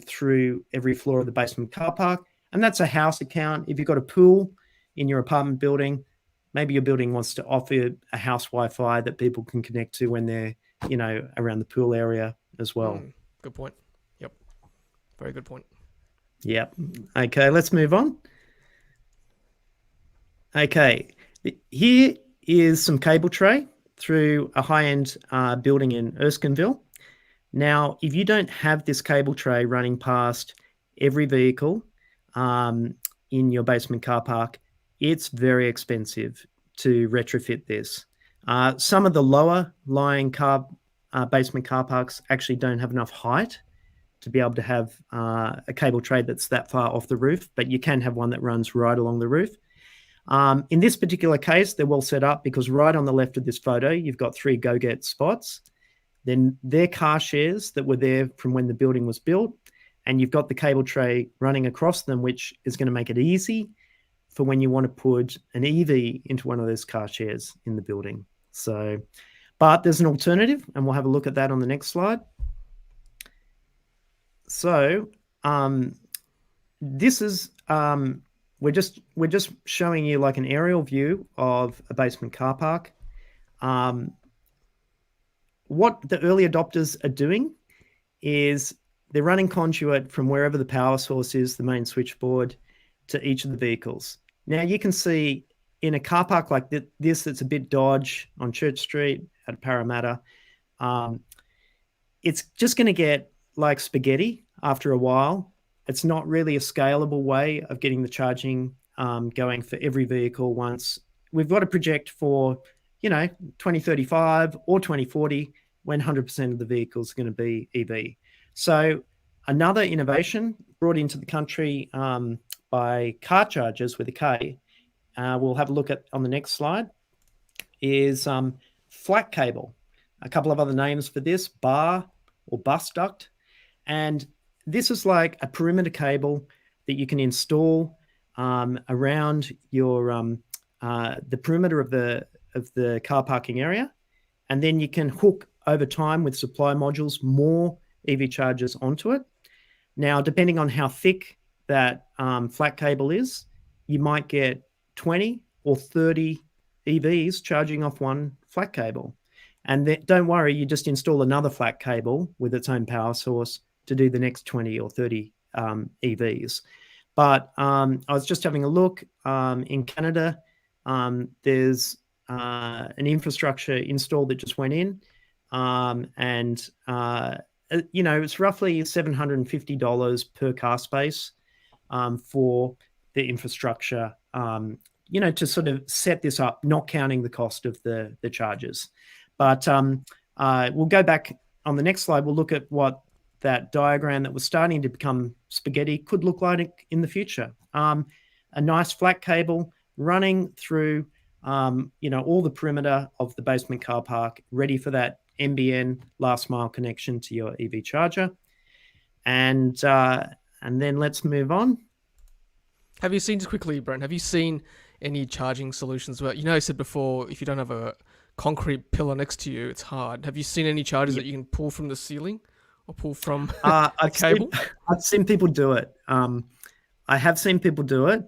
through every floor of the basement car park. And that's a house account. If you've got a pool in your apartment building, maybe your building wants to offer a house Wi-Fi that people can connect to when they're, around the pool area as well. Good point. Yep. Very good point. Yep. Okay, let's move on. Okay, here is some cable tray through a high-end building in Erskineville. Now, if you don't have this cable tray running past every vehicle um, in your basement car park, it's very expensive to retrofit this. Some of the lower lying basement car parks actually don't have enough height to be able to have a cable tray that's that far off the roof, but you can have one that runs right along the roof. In this particular case, they're well set up because right on the left of this photo, you've got 3 go-get spots. Then they're car shares that were there from when the building was built. And you've got the cable tray running across them, which is going to make it easy for when you want to put an EV into one of those car shares in the building. So, but there's an alternative, and we'll have a look at that on the next slide. So, this is we're just showing you like an aerial view of a basement car park. What the early adopters are doing is they're running conduit from wherever the power source is, the main switchboard, to each of the vehicles. Now you can see in a car park like this that's a bit dodge on Church Street at Parramatta, it's just going to get like spaghetti after a while. It's not really a scalable way of getting the charging going for every vehicle once. We've got to project for, 2035 or 2040 when 100% of the vehicles are going to be EV. So another innovation brought into the country by car chargers with a K, we'll have a look at on the next slide, is flat cable. A couple of other names for this, bar or bus duct. And this is like a perimeter cable that you can install around your the perimeter of the car parking area, and then you can hook over time with supply modules more EV chargers onto it. Now, depending on how thick that flat cable is, you might get 20 or 30 EVs charging off one flat cable. And don't worry, you just install another flat cable with its own power source to do the next 20 or 30 EVs. But I was just having a look in Canada. There's an infrastructure install that just went in, and it's roughly $750 per car space for the infrastructure. To sort of set this up, not counting the cost of the chargers. But we'll go back on the next slide. We'll look at what that diagram that was starting to become spaghetti could look like in the future. A nice flat cable running through, all the perimeter of the basement car park, ready for that NBN last mile connection to your EV charger. And then let's move on. Have you seen, just quickly, Brent, have you seen any charging solutions where, I said before, if you don't have a concrete pillar next to you, it's hard. Have you seen any chargers that you can pull from the ceiling or pull from a cable? I've seen people do it. I have seen people do it.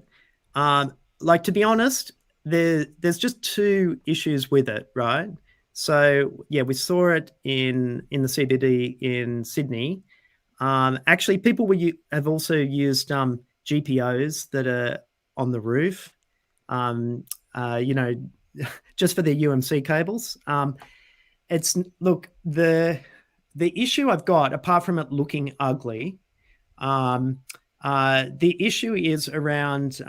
To be honest, there's just 2 issues with it, right? So yeah, we saw it in the CBD in Sydney. Actually, people have also used GPOs that are on the roof, just for their UMC cables. The issue I've got, apart from it looking ugly, the issue is around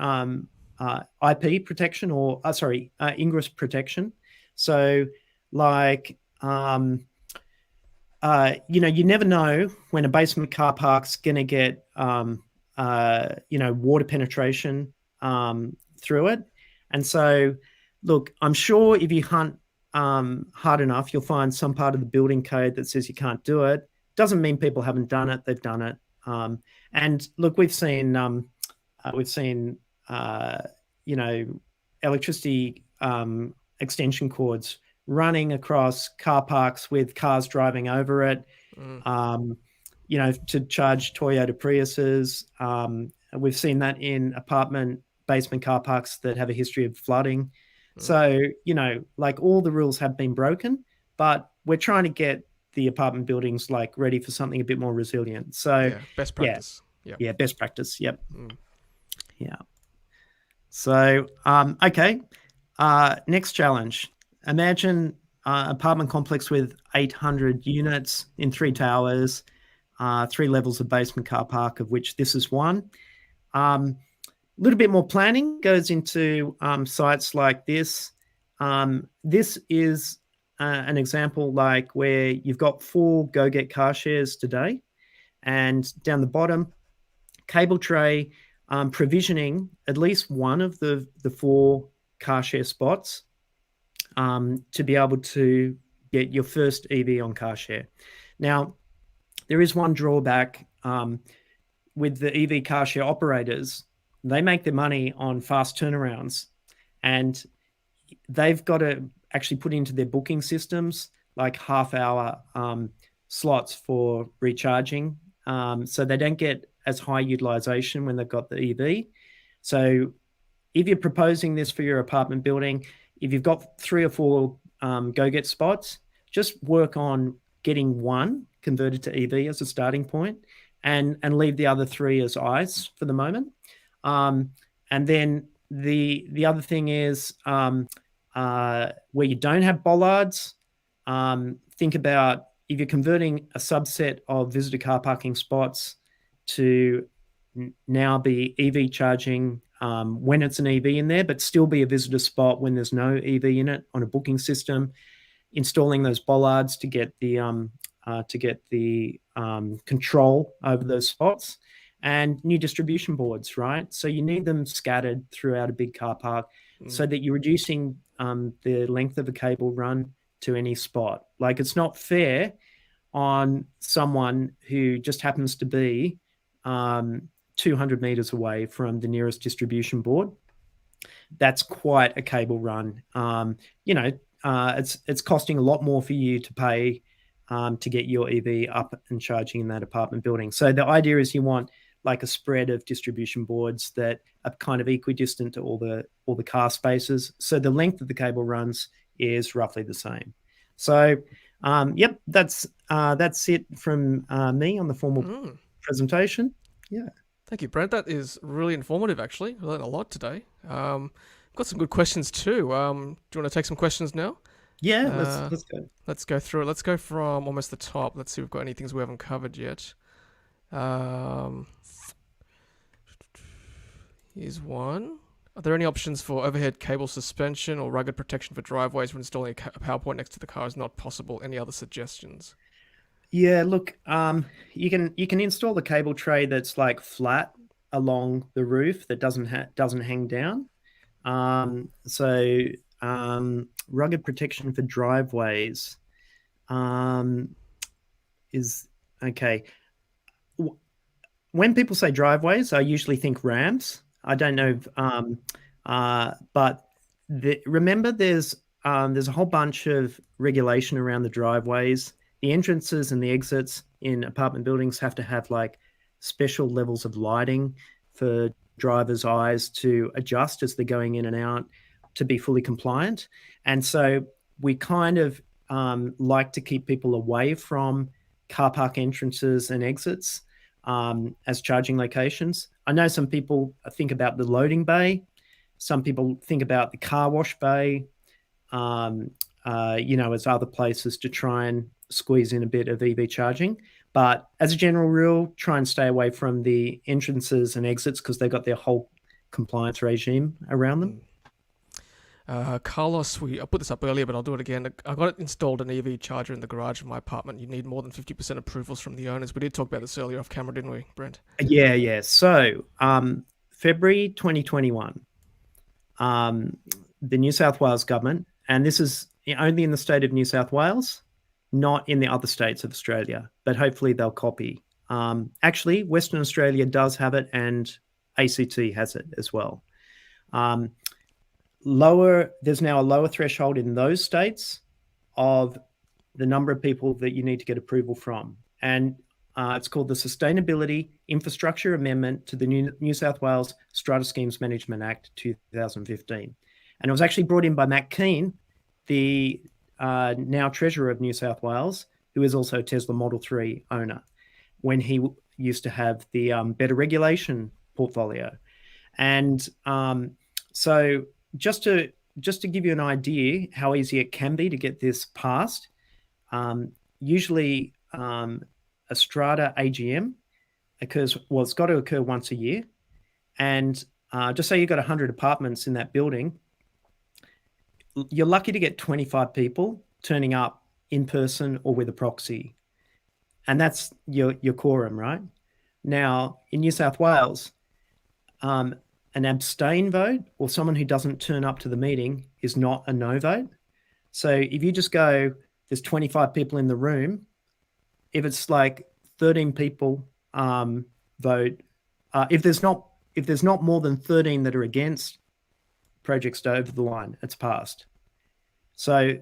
IP protection ingress protection. So you never know when a basement car park's going to get, water penetration through it. And so, look, I'm sure if you hunt hard enough, you'll find some part of the building code that says you can't do it. Doesn't mean people haven't done it; they've done it. And look, we've seen electricity extension cords running across car parks with cars driving over it. To charge Toyota Priuses. We've seen that in apartment basement car parks that have a history of flooding. So, all the rules have been broken, but we're trying to get the apartment buildings ready for something a bit more resilient. So best practice. Yeah, best practice. Yep. Yeah. So, okay. Next challenge. Imagine apartment complex with 800 units in 3 towers, 3 levels of basement car park, of which this is one. A little bit more planning goes into sites like this. This is an example like where you've got 4 Go Get car shares today, and down the bottom, cable tray provisioning at least one of the 4 car share spots to be able to get your first EV on car share. Now, there is one drawback with the EV car share operators. They make their money on fast turnarounds, and they've got to actually put into their booking systems like half-hour slots for recharging, so they don't get as high utilization when they've got the EV. So if you're proposing this for your apartment building, if you've got 3 or 4 go-get spots, just work on getting one converted to EV as a starting point, and leave the other 3 as ICE for the moment. And then the other thing is where you don't have bollards, think about if you're converting a subset of visitor car parking spots to now be EV charging when it's an EV in there, but still be a visitor spot when there's no EV in it on a booking system, installing those bollards to get the control over those spots, and new distribution boards, right? So you need them scattered throughout a big car park so that you're reducing the length of a cable run to any spot. Like, it's not fair on someone who just happens to be 200 meters away from the nearest distribution board. That's quite a cable run. It's costing a lot more for you to pay to get your EV up and charging in that apartment building. So the idea is you want like a spread of distribution boards that are kind of equidistant to all the car spaces. So the length of the cable runs is roughly the same. So, yep, that's it from me on the formal presentation. Yeah. Thank you, Brent. That is really informative, actually. I learned a lot today. Got some good questions too. Do you want to take some questions now? Yeah, let's go. Let's go through it. Let's go from almost the top. Let's see if we've got any things we haven't covered yet. Here's one. Are there any options for overhead cable suspension or rugged protection for driveways when installing a power point next to the car is not possible? Any other suggestions? Yeah, look, you can install the cable tray that's like flat along the roof that doesn't hang down. Rugged protection for driveways is okay. When people say driveways, I usually think ramps. I don't know, but remember, there's a whole bunch of regulation around the driveways. The entrances and the exits in apartment buildings have to have like special levels of lighting for drivers' eyes to adjust as they're going in and out to be fully compliant. And so we kind of like to keep people away from car park entrances and exits as charging locations. I know some people think about the loading bay. Some people think about the car wash bay, as other places to try and squeeze in a bit of EV charging. But as a general rule, try and stay away from the entrances and exits because they've got their whole compliance regime around them. Carlos, I put this up earlier, but I'll do it again. I got installed an EV charger in the garage of my apartment. You need more than 50% approvals from the owners. We did talk about this earlier off camera, didn't we, Brent? Yeah. So February 2021, the New South Wales government, and this is only in the state of New South Wales, not in the other states of Australia, but hopefully they'll copy. Actually, Western Australia does have it, and ACT has it as well. There's now a lower threshold in those states of the number of people that you need to get approval from. And it's called the Sustainability Infrastructure Amendment to the New South Wales Strata Schemes Management Act 2015. And it was actually brought in by Matt Keane, the now Treasurer of New South Wales, who is also a Tesla Model 3 owner, when he used to have the Better Regulation portfolio. And So just to give you an idea how easy it can be to get this passed, usually a strata AGM occurs. Well, it's got to occur once a year, and just say you've got 100 apartments in that building. You're lucky to get 25 people turning up in person or with a proxy, and that's your quorum, right? Now, in New South Wales, an abstain vote or someone who doesn't turn up to the meeting is not a no vote. So if you just go, there's 25 people in the room, if it's like 13 people vote, if there's not more than 13 that are against, project's over the line, it's passed. So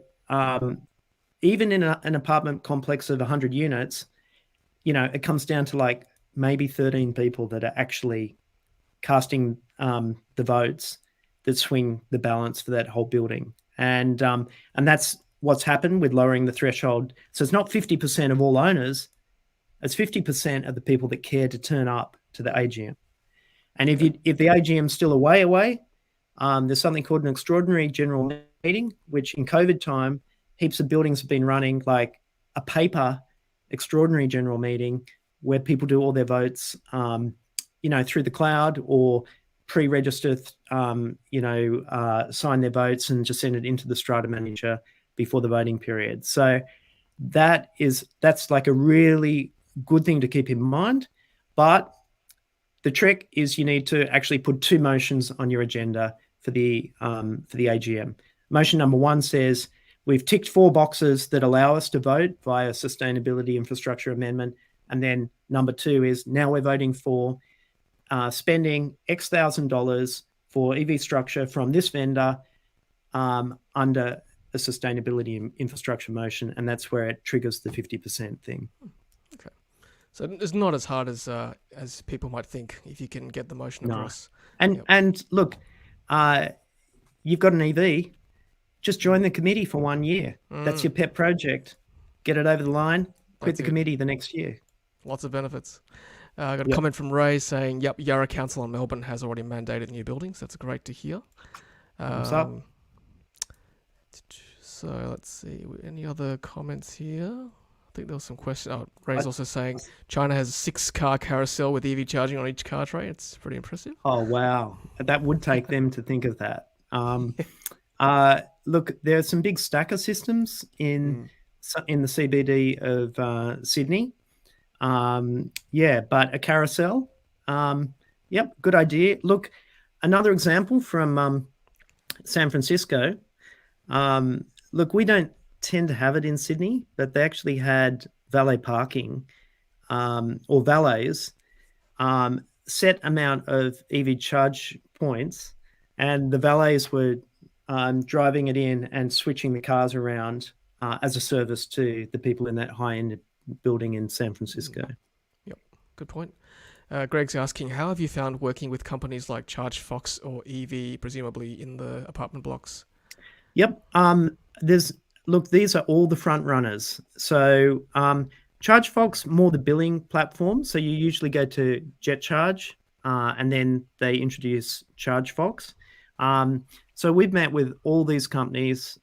even in an apartment complex of 100 units, it comes down to like maybe 13 people that are actually casting the votes that swing the balance for that whole building. And that's what's happened with lowering the threshold. So it's not 50% of all owners, it's 50% of the people that care to turn up to the AGM. And if the AGM's still away, there's something called an extraordinary general meeting, which in COVID time, heaps of buildings have been running like a paper extraordinary general meeting where people do all their votes, through the cloud or pre-register, sign their votes and just send it into the strata manager before the voting period. So that's like a really good thing to keep in mind. But the trick is you need to actually put 2 motions on your agenda for the AGM. Motion number 1 says we've ticked 4 boxes that allow us to vote via sustainability infrastructure amendment. And then number 2 is now we're voting for spending X $1,000 for EV structure from this vendor under a sustainability infrastructure motion. And that's where it triggers the 50% thing. Okay. So it's not as hard as people might think if you can get the motion across. And look, you've got an EV, just join the committee for 1 year. That's your pet project. Get it over the line, quit the committee the next year. Lots of benefits. I got a comment from Ray saying, yep, Yarra Council in Melbourne has already mandated new buildings. That's great to hear. What's up? So let's see. Any other comments here? I think there was some question. Oh, Ray's also saying China has 6-car carousel with EV charging on each car tray. It's pretty impressive. Oh, wow. That would take them to think of that. Look, there are some big stacker systems in the CBD of Sydney. But a carousel, good idea. Look, another example from San Francisco. Look, we don't tend to have it in Sydney, but they actually had valet parking or valets, set amount of EV charge points, and the valets were driving it in and switching the cars around as a service to the people in that high-end building in San Francisco. Yep, good point. Greg's asking, how have you found working with companies like ChargeFox or EV, presumably in the apartment blocks? Yep. These are all the front runners. So ChargeFox, more the billing platform. So you usually go to JetCharge and then they introduce ChargeFox. So we've met with all these companies.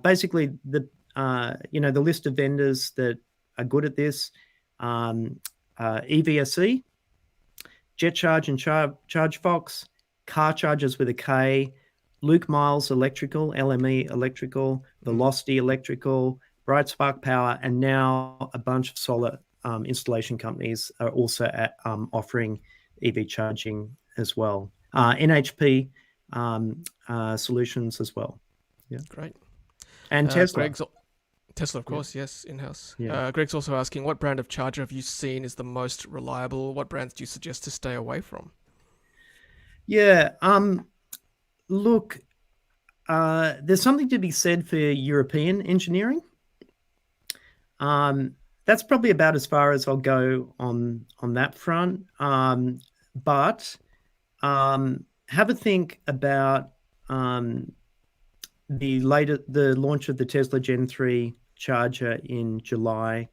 Basically, the list of vendors that are good at this: EVSE, JetCharge and ChargeFox, Car Chargers with a K, Luke Miles Electrical, LME Electrical, Velocity Electrical, Bright Spark Power, and now a bunch of solar installation companies are also offering EV charging as well. NHP solutions as well. Yeah, great. And Tesla. Tesla, of course, yes, in-house. Yeah. Greg's also asking, what brand of charger have you seen is the most reliable? What brands do you suggest to stay away from? Yeah, look, there's something to be said for European engineering. That's probably about as far as I'll go on that front. But have a think about the launch of the Tesla Gen 3 charger in July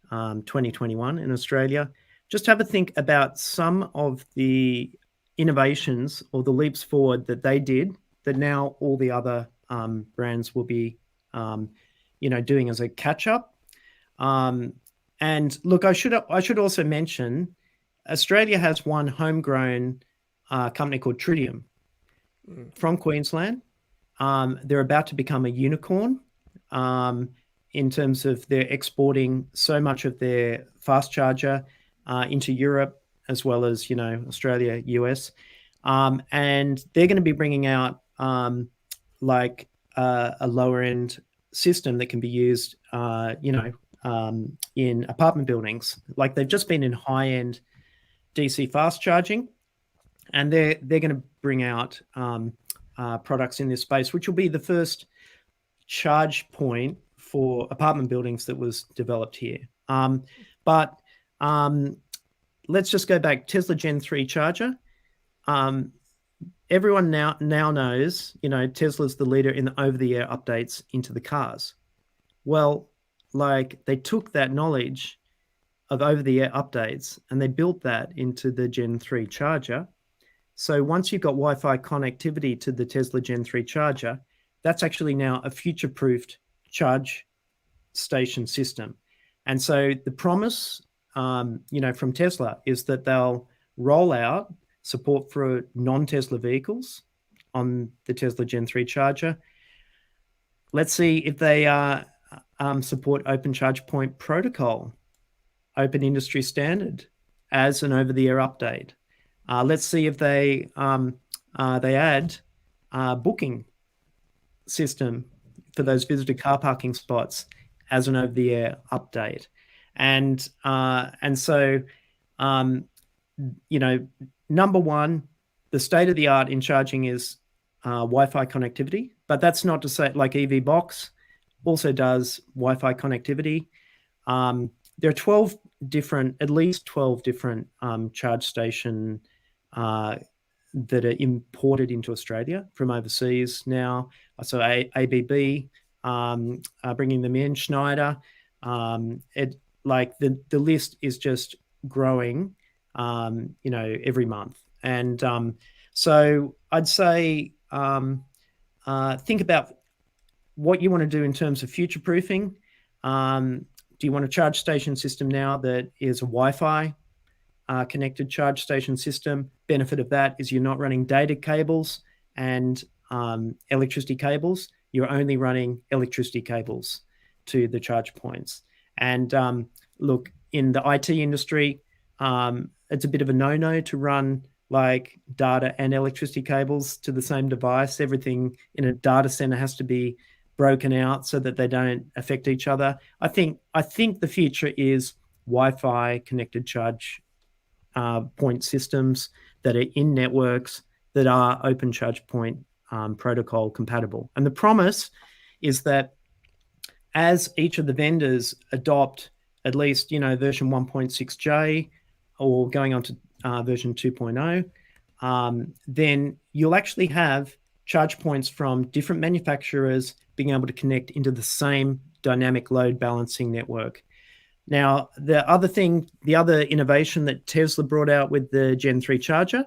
2021 in Australia. Just have a think about some of the innovations or the leaps forward that they did that now all the other brands will be, doing as a catch up. And look, I should also mention, Australia has one homegrown company called Tritium from Queensland. They're about to become a unicorn in terms of they're exporting so much of their fast charger into Europe as well as Australia, US, and they're going to be bringing out like a lower end system that can be used, in apartment buildings. Like they've just been in high end DC fast charging, and they're going to bring out products in this space, which will be the first charge point for apartment buildings that was developed here. But let's just go back. Tesla Gen 3 charger. Everyone now knows, Tesla's the leader in the over-the-air updates into the cars. Well, like they took that knowledge of over-the-air updates and they built that into the Gen 3 charger. So once you've got Wi-Fi connectivity to the Tesla Gen 3 charger, that's actually now a future-proofed charge station system. And so the promise, from Tesla is that they'll roll out support for non-Tesla vehicles on the Tesla Gen 3 charger. Let's see if they support Open Charge Point Protocol, open industry standard, as an over-the-air update. Let's see if they add booking system for those visitor car parking spots as an over-the-air update. And so, number one, the state of the art in charging is Wi-Fi connectivity, but that's not to say like EV Box also does Wi-Fi connectivity. There are at least 12 different charge station that are imported into Australia from overseas now. So ABB bringing them in, Schneider. The list is just growing, every month. And so I'd say think about what you want to do in terms of future proofing. Do you want a charge station system now that is a Wi-Fi connected charge station system? Benefit of that is you're not running data cables and electricity cables. You're only running electricity cables to the charge points. And look, in the IT industry, it's a bit of a no-no to run like data and electricity cables to the same device. Everything in a data center has to be broken out so that they don't affect each other. I think the future is Wi-Fi connected charge point systems that are in networks that are open charge point protocol compatible. And the promise is that as each of the vendors adopt at least, version 1.6J or going on to version 2.0, then you'll actually have charge points from different manufacturers being able to connect into the same dynamic load balancing network. Now, the other innovation that Tesla brought out with the Gen 3 charger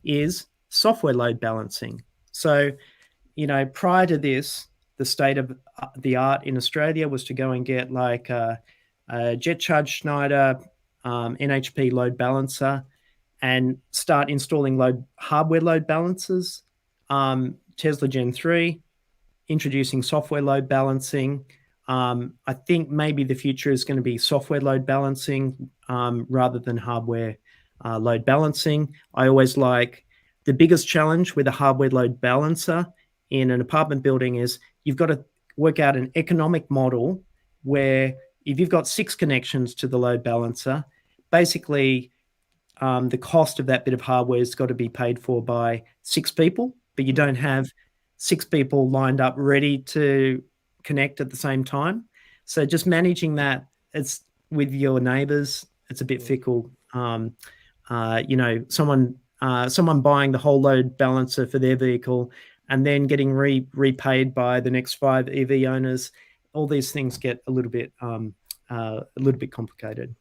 is software load balancing. So, prior to this, the state of the art in Australia was to go and get like a Jet Charge Schneider NHP load balancer and start installing hardware load balancers. Tesla Gen 3, introducing software load balancing. I think maybe the future is going to be software load balancing rather than hardware load balancing. I always like the biggest challenge with a hardware load balancer in an apartment building is you've got to work out an economic model where if you've got 6 connections to the load balancer, basically the cost of that bit of hardware has got to be paid for by 6 people, but you don't have 6 people lined up ready to connect at the same time. So just managing that, it's with your neighbors, it's a bit fickle. Someone buying the whole load balancer for their vehicle and then getting repaid by the next 5 EV owners, all these things get a little bit complicated.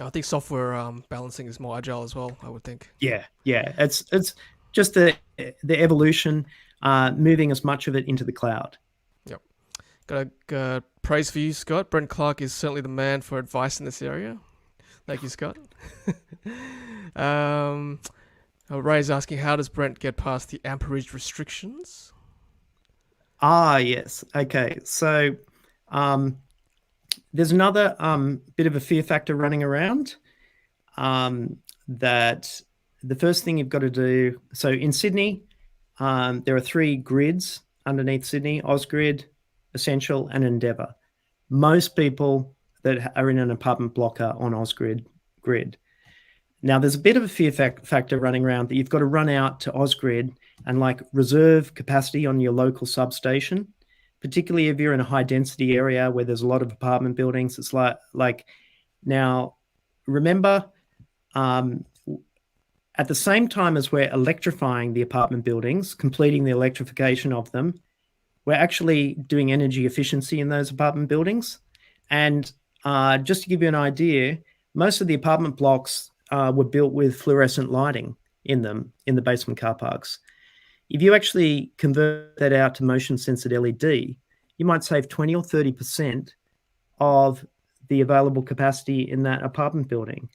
I think software balancing is more agile as well, I would think. Yeah, yeah. It's just the evolution, moving as much of it into the cloud. Yep. Got a praise for you, Scott. Brent Clark is certainly the man for advice in this area. Thank you, Scott. um, Ray's asking, how does Brent get past the amperage restrictions? Ah, yes. Okay. So there's another bit of a fear factor running around, that the first thing you've got to do. So in Sydney, there are 3 grids underneath Sydney: Ausgrid, Essential, and Endeavour. Most people that are in an apartment block are on Ausgrid grid. Now, there's a bit of a fear factor running around that you've got to run out to Ausgrid and like reserve capacity on your local substation, particularly if you're in a high density area where there's a lot of apartment buildings. It's like now, remember, at the same time as we're electrifying the apartment buildings, completing the electrification of them, we're actually doing energy efficiency in those apartment buildings. And just to give you an idea, most of the apartment blocks were built with fluorescent lighting in them in the basement car parks. If you actually convert that out to motion censored LED, you might save 20 or 30% of the available capacity in that apartment building.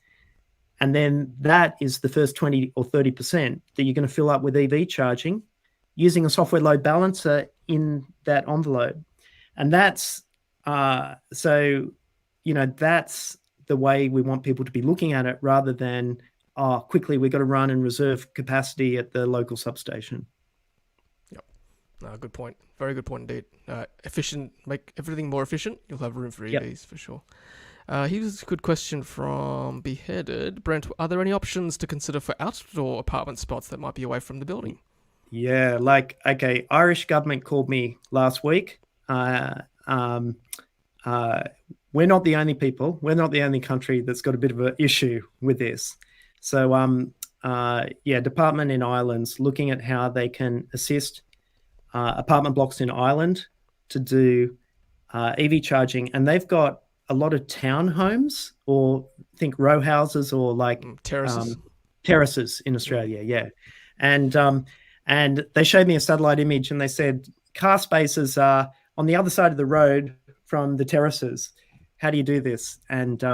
And then that is the first 20 or 30% that you're going to fill up with EV charging using a software load balancer in that envelope. And that's so, that's the way we want people to be looking at it, rather than, quickly, we've got to run and reserve capacity at the local substation. Yep. Good point. Very good point indeed. Efficient, make everything more efficient. You'll have room for EVs for sure. Here's a good question from Beheaded. Brent, are there any options to consider for outdoor apartment spots that might be away from the building? Yeah, Irish government called me last week. We're not the only people. We're not the only country that's got a bit of an issue with this. So, department in Ireland's looking at how they can assist apartment blocks in Ireland to do EV charging, and they've got a lot of townhomes, or think row houses, or like terraces in Australia. Yeah, and they showed me a satellite image, and they said car spaces are on the other side of the road from the terraces. How do you do this? And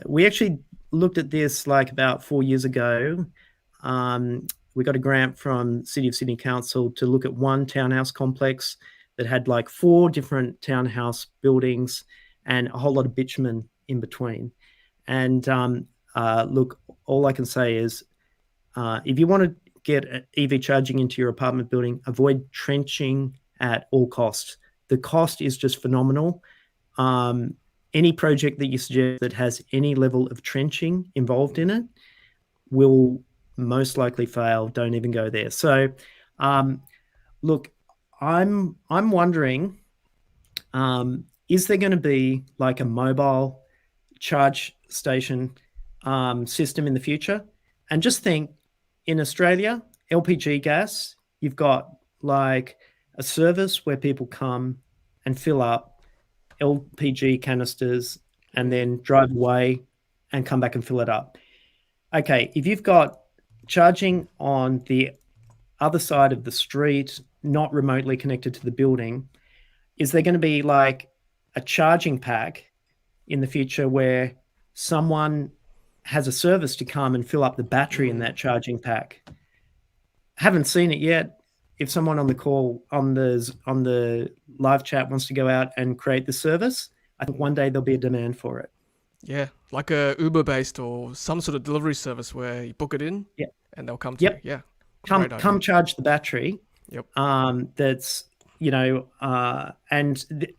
we actually looked at this like about 4 years ago. We got a grant from City of Sydney Council to look at one townhouse complex that had like 4 different townhouse buildings and a whole lot of bitumen in between. And look, all I can say is, if you want to get EV charging into your apartment building, avoid trenching at all costs. The cost is just phenomenal. Any project that you suggest that has any level of trenching involved in it will most likely fail. Don't even go there. So, look, I'm wondering, is there going to be like a mobile charge station system in the future? And just think, in Australia, LPG gas, you've got like a service where people come and fill up LPG canisters and then drive away and come back and fill it up. Okay, if you've got charging on the other side of the street, not remotely connected to the building, is there going to be like a charging pack in the future where someone has a service to come and fill up the battery in that charging pack? Haven't seen it yet. If someone on the call on the live chat wants to go out and create the service, I think one day there'll be a demand for it. Yeah, like a Uber based or some sort of delivery service where you book it in, and they'll come to you. Yeah, come charge the battery. Yep. That's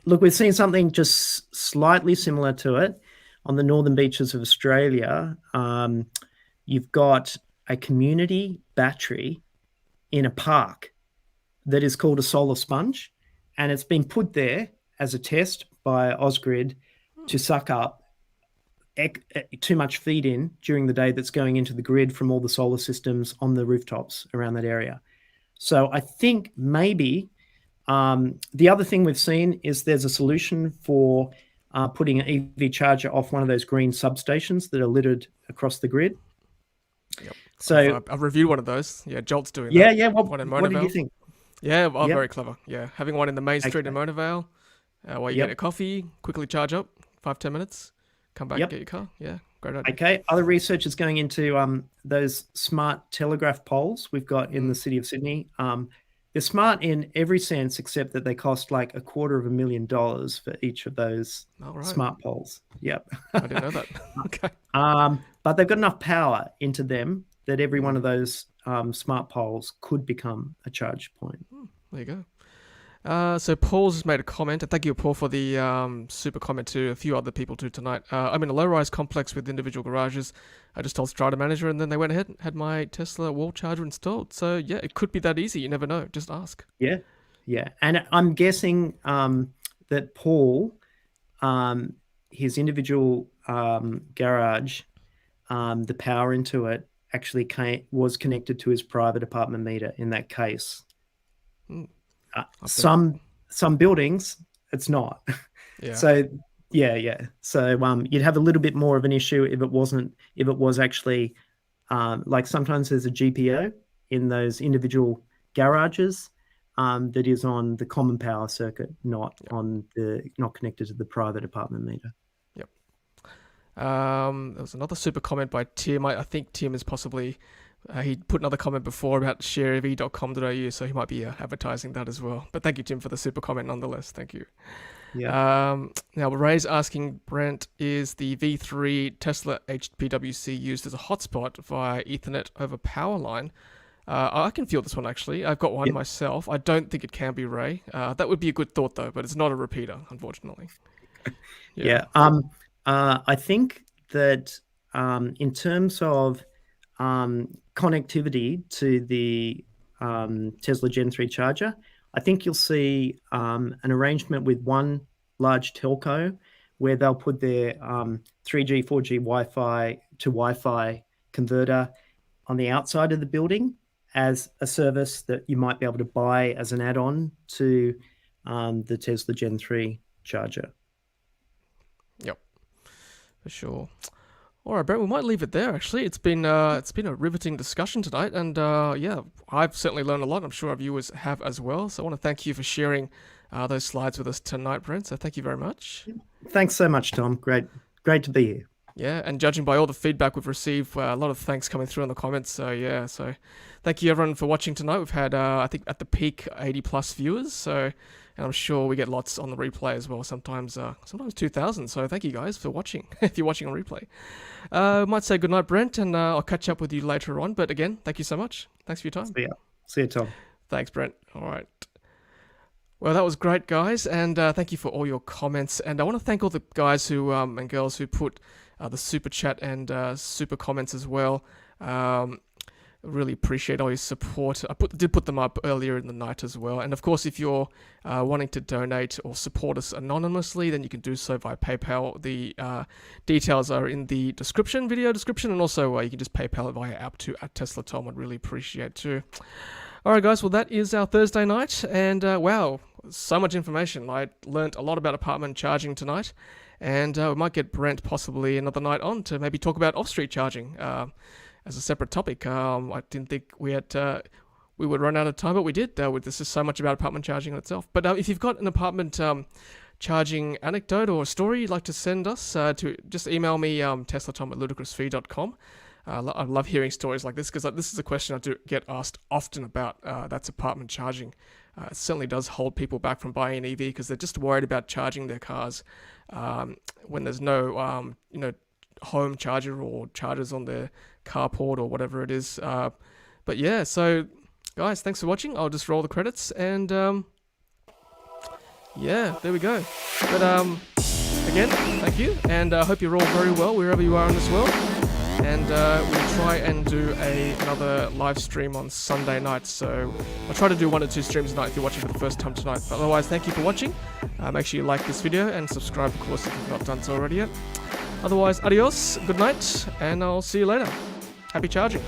look, we've seen something just slightly similar to it on the northern beaches of Australia. You've got a community battery in a park that is called a solar sponge, and it's been put there as a test by Ausgrid to suck up too much feed in during the day that's going into the grid from all the solar systems on the rooftops around that area. So I think maybe the other thing we've seen is there's a solution for putting an EV charger off one of those green substations that are littered across the grid. Yep. So I've reviewed one of those. Yeah, Jolt's doing yeah, that. yeah. One in What did you Monavale. think? Yeah, Yep. very clever. Yeah, having one in the main street in Okay. Monavale, while you Yep. get a coffee, quickly charge up, 5-10 minutes, come back, Yep. get your car. Yeah, great idea. Okay. Other research is going into those smart telegraph poles we've got in the city of Sydney. They're smart in every sense except that they cost like $250,000 for each of those All right. smart poles. Yep. I didn't know that. Okay. But they've got enough power into them that every one of those smart poles could become a charge point. There you go. So Paul's just made a comment, and thank you, Paul, for the super comment to a few other people too tonight. I'm in a low-rise complex with individual garages. I just told Strata Manager, and then they went ahead and had my Tesla wall charger installed. So yeah, it could be that easy. You never know. Just ask. Yeah, yeah. And I'm guessing that Paul, his individual garage, the power into it actually was connected to his private apartment meter in that case. Some buildings it's not. Yeah. So yeah. So you'd have a little bit more of an issue if it was actually like sometimes there's a GPO in those individual garages that is on the common power circuit, not connected to the private apartment meter. Yep. There was another super comment by Tim. I think Tim is possibly he put another comment before about sharev.com.au, so he might be advertising that as well. But thank you, Tim, for the super comment nonetheless. Thank you. Yeah. Now, Ray's asking, Brent, is the V3 Tesla HPWC used as a hotspot via Ethernet over power line? I can feel this one, actually. I've got one myself. I don't think it can be, Ray. That would be a good thought, though, but it's not a repeater, unfortunately. Yeah. I think that in terms of connectivity to the Tesla Gen 3 charger, I think you'll see an arrangement with one large telco where they'll put their 3G, 4G Wi-Fi to Wi-Fi converter on the outside of the building as a service that you might be able to buy as an add-on to the Tesla Gen 3 charger. Yep, for sure. All right, Brent, we might leave it there, actually. It's been a riveting discussion tonight, and yeah, I've certainly learned a lot. I'm sure our viewers have as well. So I want to thank you for sharing those slides with us tonight, Brent. So thank you very much. Thanks so much, Tom. Great to be here. Yeah, and judging by all the feedback we've received, a lot of thanks coming through in the comments. So yeah, so thank you everyone for watching tonight. We've had, I think at the peak, 80 plus viewers. So, and I'm sure we get lots on the replay as well. Sometimes 2,000. So thank you guys for watching. If you're watching on replay, might say goodnight, Brent, and I'll catch up with you later on. But again, thank you so much. Thanks for your time. See you, Tom. Thanks, Brent. All right. Well, that was great, guys, and thank you for all your comments. And I want to thank all the guys who and girls who put the super chat and super comments as well. Really appreciate all your support. I did put them up earlier in the night as well. And of course, if you're wanting to donate or support us anonymously, then you can do so via PayPal. The details are in the video description, and also you can just PayPal it via app to @TeslaTom. I'd really appreciate too. All right, guys. Well, that is our Thursday night, and wow, so much information. I learnt a lot about apartment charging tonight, and we might get Brent possibly another night on to maybe talk about off-street charging as a separate topic. I didn't think we would run out of time, but we did. This is so much about apartment charging in itself. But if you've got an apartment charging anecdote or a story you'd like to send us, to just email me, teslatom@ludicrousfeed.com. I love hearing stories like this, because this is a question I do get asked often about. That's apartment charging. It certainly does hold people back from buying an EV because they're just worried about charging their cars when there's no home charger or chargers on their carport or whatever it is. But yeah, so guys, thanks for watching. I'll just roll the credits, and yeah, there we go. But again, thank you, and I hope you're all very well wherever you are in this world. And we'll try and do another live stream on Sunday night. So I'll try to do 1 or 2 streams a night if you're watching for the first time tonight. But otherwise, thank you for watching. Make sure you like this video and subscribe, of course, if you've not done so already yet. Otherwise, adios, good night, and I'll see you later. Happy charging.